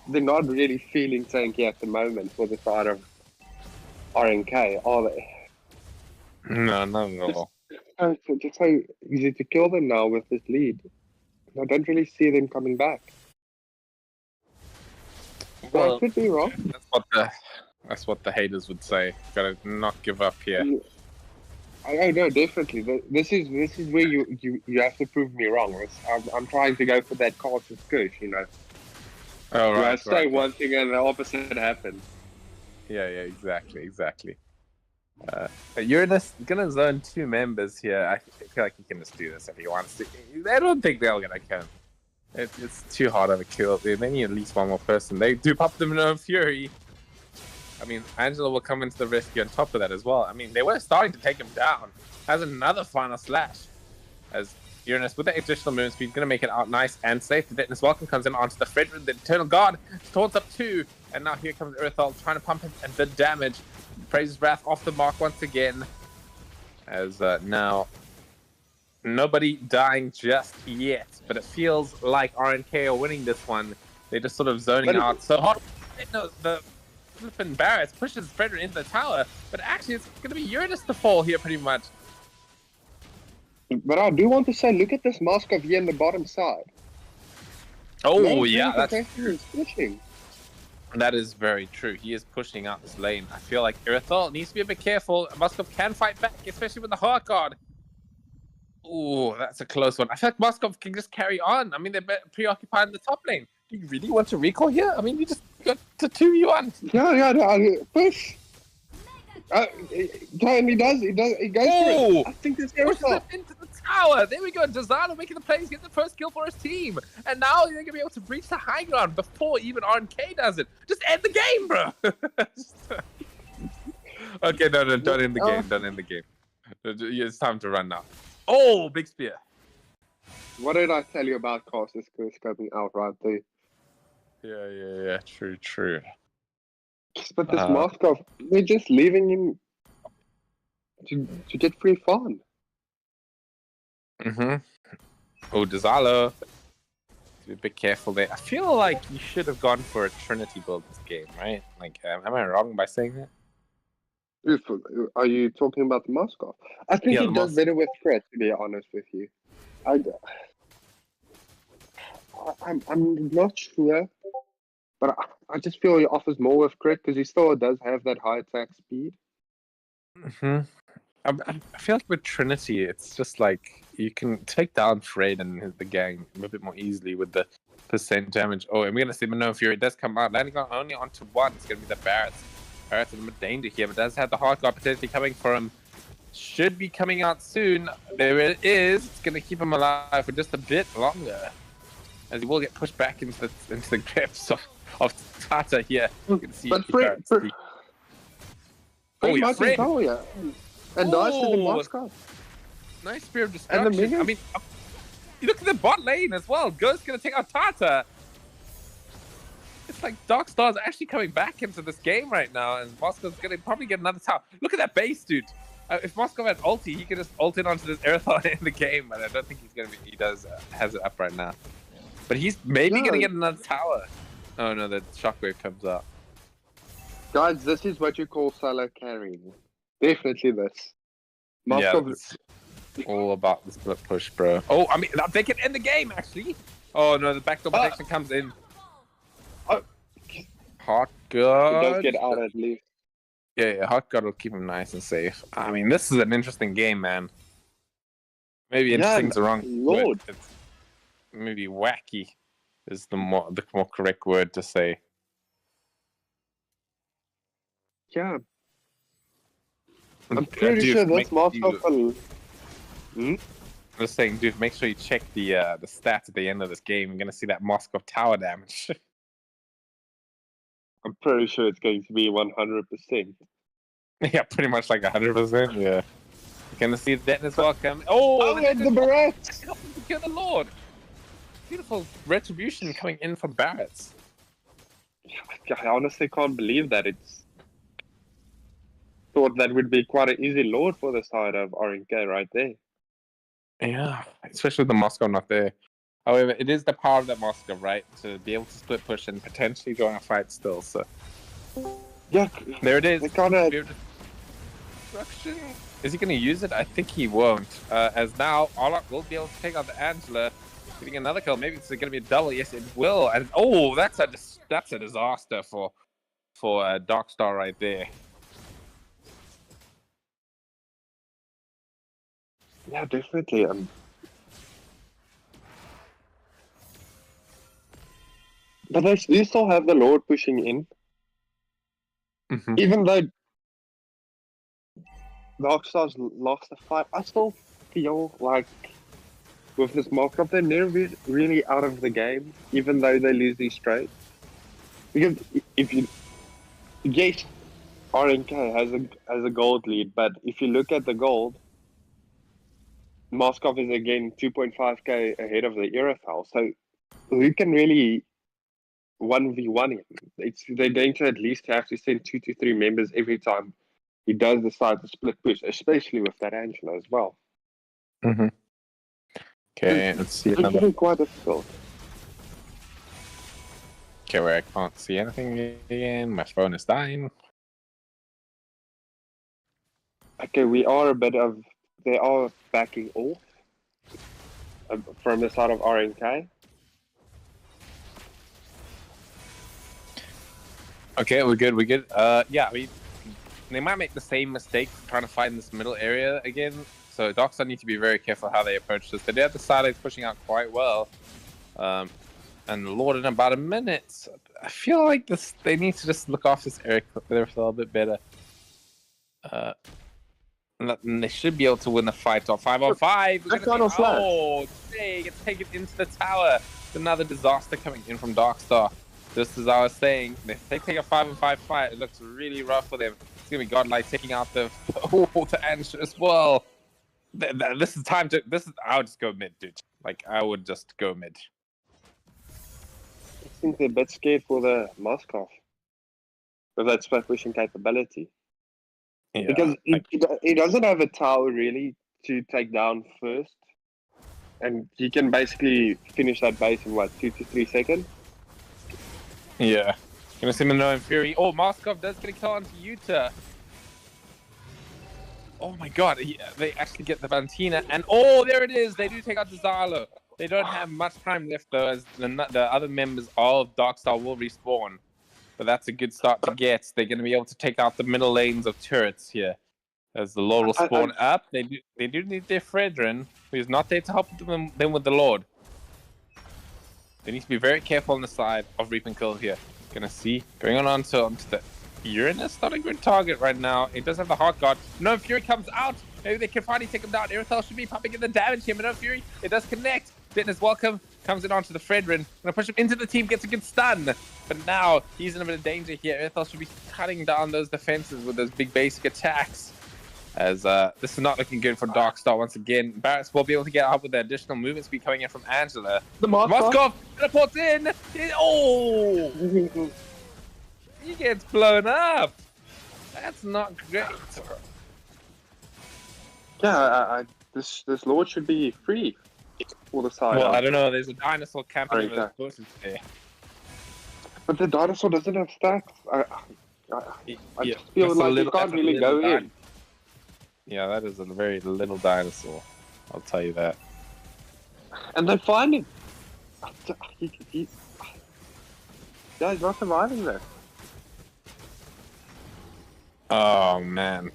they're not really feeling tanky at the moment for the side of RNK, are they? No, not at all. It's just so easy to kill them now with this lead. I don't really see them coming back. Well, I could be wrong. That's what the haters would say. Gotta not give up here. I know, definitely. This is where you have to prove me wrong. I'm trying to go for that cautious push, you know. Oh, right. I say one thing and the opposite happens. Yeah, exactly. Uranus gonna zone 2 members here. I feel like he can just do this if he wants to. I don't think they're gonna kill him. It's too hard of a kill. They need at least one more person. They do pop them in a Fury. I mean, Angela will come into the rescue on top of that as well. I mean, they were starting to take him down. Has another final slash. As Uranus, with the additional movement speed, going to make it out nice and safe. The Detonator's Welcome comes in onto the Frederick. The Eternal God taunts up 2. And now here comes Earthal trying to pump him and the damage. Praise's Wrath off the mark once again. As now, nobody dying just yet. But it feels like RNK are winning this one. They're just sort of zoning out. So hot. No, the flipping Barrett pushes Frederick into the tower. But actually, it's going to be Uranus to fall here pretty much. But I do want to say, look at this Moskov here in the bottom side. Oh, yeah. That's pushing. That is very true. He is pushing out this lane. I feel like Earthal needs to be a bit careful. Moskov can fight back, especially with the Hawk God. Ooh, that's a close one. I feel like Moscow can just carry on. I mean, they're preoccupied in the top lane. Do you really want to recall here? I mean, you just got to 2v1. Yeah, push. He does. He goes for it. I think this pushes aerosol. him into the tower. There we go. Dazano making the plays, get the first kill for his team. And now they're going to be able to breach the high ground before even RNK does it. Just end the game, bro. Okay, no, don't end the game. Don't end the game. It's time to run now. Oh, big spear. What did I tell you about Caustic scoping out right there? Yeah. True. But this Moscow, we're just leaving him to get free fun. Oh, Dazalo. Be a bit careful there. I feel like you should have gone for a Trinity build this game, right? Like, am I wrong by saying that? Are you talking about the Moscow? I think he does better with crit, to be honest with you. I'm not sure, but I just feel he offers more with crit because he still does have that high attack speed. I feel like with Trinity, it's just like you can take down Fred and the gang a bit more easily with the percent damage. Oh, and we're gonna see Mano Fury does come out, landing only onto one. It's gonna be the Barrett's. Barrett's in danger here, but does have the hard guard potentially coming for him. Should be coming out soon. There it is. It's gonna keep him alive for just a bit longer, as he will get pushed back into the grips of Tata here. You can see. But Fred Fred. And nice to the Moscow. Nice spear of destruction. I mean, you look at the bot lane as well. Ghost's gonna take out Tata. It's like Dark Star's actually coming back into this game right now, and Moscow's gonna probably get another tower. Look at that base, dude. If Moscow had ulti, he could just ult in onto this Aerithal in the game, but I don't think he's gonna be. He has it up right now, but he's maybe gonna get another tower. Oh no, the shockwave comes out. Guys, this is what you call solo carrying. Definitely this. Moscow. Yeah, all about the split push, bro. Oh, I mean, they can end the game actually. Oh no, the backdoor protection comes in. Hot guard. He does get out at least. Yeah, Hot guard will keep him nice and safe. I mean, this is an interesting game, man. Maybe interesting's the wrong word. It's maybe wacky is the more correct word to say. Yeah. I'm pretty sure this Moscow. I'm just saying, dude, make sure you check the stats at the end of this game. You're gonna see that Moscow tower damage. I'm pretty sure it's going to be 100%. Yeah, pretty much like 100%. Yeah. You're gonna see that as well coming. Oh, the Barrett's! Kill the Lord! Beautiful retribution coming in from Barrett's. I honestly can't believe that. It's thought that would be quite an easy Lord for the side of RNK right there. Yeah, especially with the Moscow not there. However, it is the power of that Moscow, right? To be able to split push and potentially join a fight still, so... Yeah. There it is. Destruction. Is he going to use it? I think he won't. As now, Arlok will be able to take out the Angela, getting another kill. Maybe it's going to be a double. Yes, it will. And oh, that's a disaster for Darkstar right there. Yeah, definitely. But they still have the Lord pushing in. Even though Darkstar's lost the fight, I still feel like with this Moscow, they're never really out of the game, even though they lose these trades. Because yes, RNK has a gold lead, but if you look at the gold, Moscow is again 2.5k ahead of the Aerithal, so who can really 1v1 him? They're going to at least have to send 2 to 3 members every time he does decide to split push, especially with that Angela as well. Okay, let's see another. It's really quite difficult. Okay, where I can't see anything again. My phone is dying. Okay, they are backing off from the side of RNK. Okay, we're good. Yeah, I mean, they might make the same mistake trying to find this middle area again. So Darkstar need to be very careful how they approach this. They did have the sidelines pushing out quite well. And Lord in about a minute. I feel like they need to just look after this Eric a little bit better. And they should be able to win the fight off 5-on-5. Oh, they get taken into the tower. It's another disaster coming in from Darkstar. Just as I was saying, if they take a 5-on-5 fight, it looks really rough for them. It's gonna be Godlike taking out the Ange as well. This is time to. I would just go mid, dude. Like I would just go mid. I think they're a bit scared for the Moskov with that split pushing capability. Yeah, because he doesn't have a tower really to take down first, and he can basically finish that base in what 2 to 3 seconds. Yeah, gonna see Mano and Fury. Oh, Moskov does get a kill onto Yuta. Oh my god, they actually get the Valentina, and oh, there it is. They do take out the Zalo. They don't have much time left though, as the other members of Darkstar will respawn. But that's a good start to get. They're going to be able to take out the middle lanes of turrets here. As the Lord will spawn up, they do need their Fredrin, who is not there to help them with the Lord. They need to be very careful on the side of Reap and Kill here. Gonna see going on onto the Uranus, not a good target right now. It does have the Heart Guard. No Fury comes out. Maybe they can finally take him down. Irithel should be pumping in the damage here, but no Fury. It does connect. Fitness welcome. Comes in onto the Fredrin. Gonna push him into the team. Gets a good stun. But now he's in a bit of danger here. Irithel should be cutting down those defenses with those big basic attacks. As this is not looking good for Darkstar once again. Barretts will be able to get out with the additional movement speed coming in from Angela. The Moskov teleports in. Oh! He gets blown up. That's not great. Yeah, this Lord should be free for the side. Well, I don't know. There's a dinosaur camping in those bushes there. But the dinosaur doesn't have stacks. I Yeah, just feel that's a like little- you can't that's a really little go in. Yeah, that is a very little dinosaur. I'll tell you that. And they find him. Yeah, he's not surviving there. Oh man,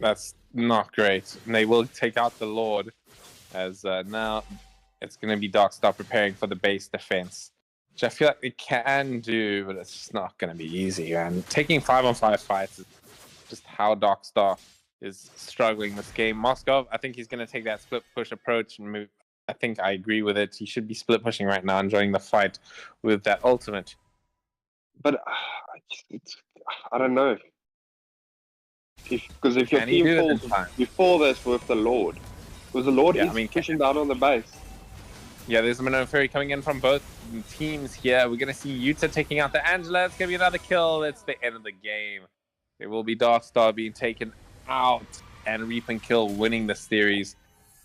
that's not great. And they will take out the Lord, as now it's going to be Darkstar preparing for the base defense, which I feel like they can do, but it's just not going to be easy. And taking 5-on-5 fights is just how Darkstar is struggling this game. Moskov, I think he's going to take that split push approach and move. I think I agree with it. He should be split pushing right now, enjoying the fight with that ultimate. But I don't know. Because if your Can he team do it in falls time? before this with the Lord, because the Lord is pushing down on the base. Yeah, there's a Mano Fury coming in from both teams here. We're going to see Yuta taking out the Angela. It's going to be another kill. It's the end of the game. It will be Darkstar being taken out and Reap and Kill winning the series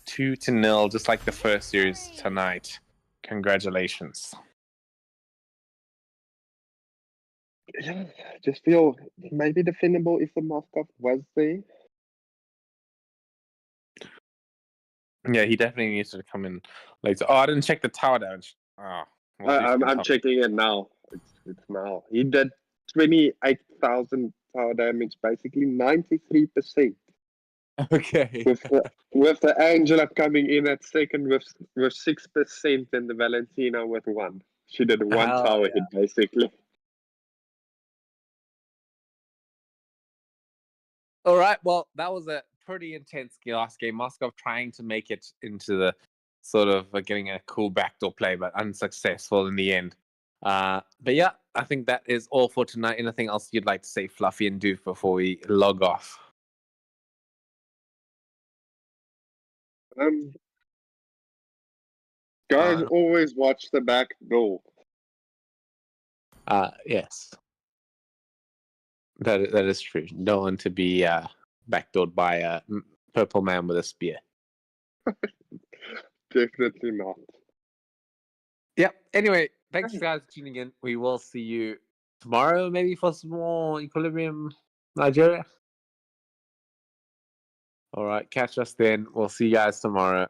2-0, just like the first series tonight. Congratulations. Yeah, I just feel maybe defendable if the Moskov was there. Yeah, he definitely needs to come in later. Oh, I didn't check the tower damage. Oh, I'm checking it now. It's now. He did 28,000 power damage, basically 93%. Okay. With the Angela coming in at second with 6% and the Valentina with 1. She did one tower hit basically. All right, well, that was a pretty intense last game. Moskov trying to make it into the sort of getting a cool backdoor play, but unsuccessful in the end. But yeah, I think that is all for tonight. Anything else you'd like to say, Fluffy and Doof, before we log off? Guys, always watch the back door. Yes. That is true. No one to be backdoored by a purple man with a spear. Definitely not. Yep. Anyway, thanks guys for tuning in. We will see you tomorrow, maybe for some more Equilibrium Nigeria. All right, catch us then. We'll see you guys tomorrow.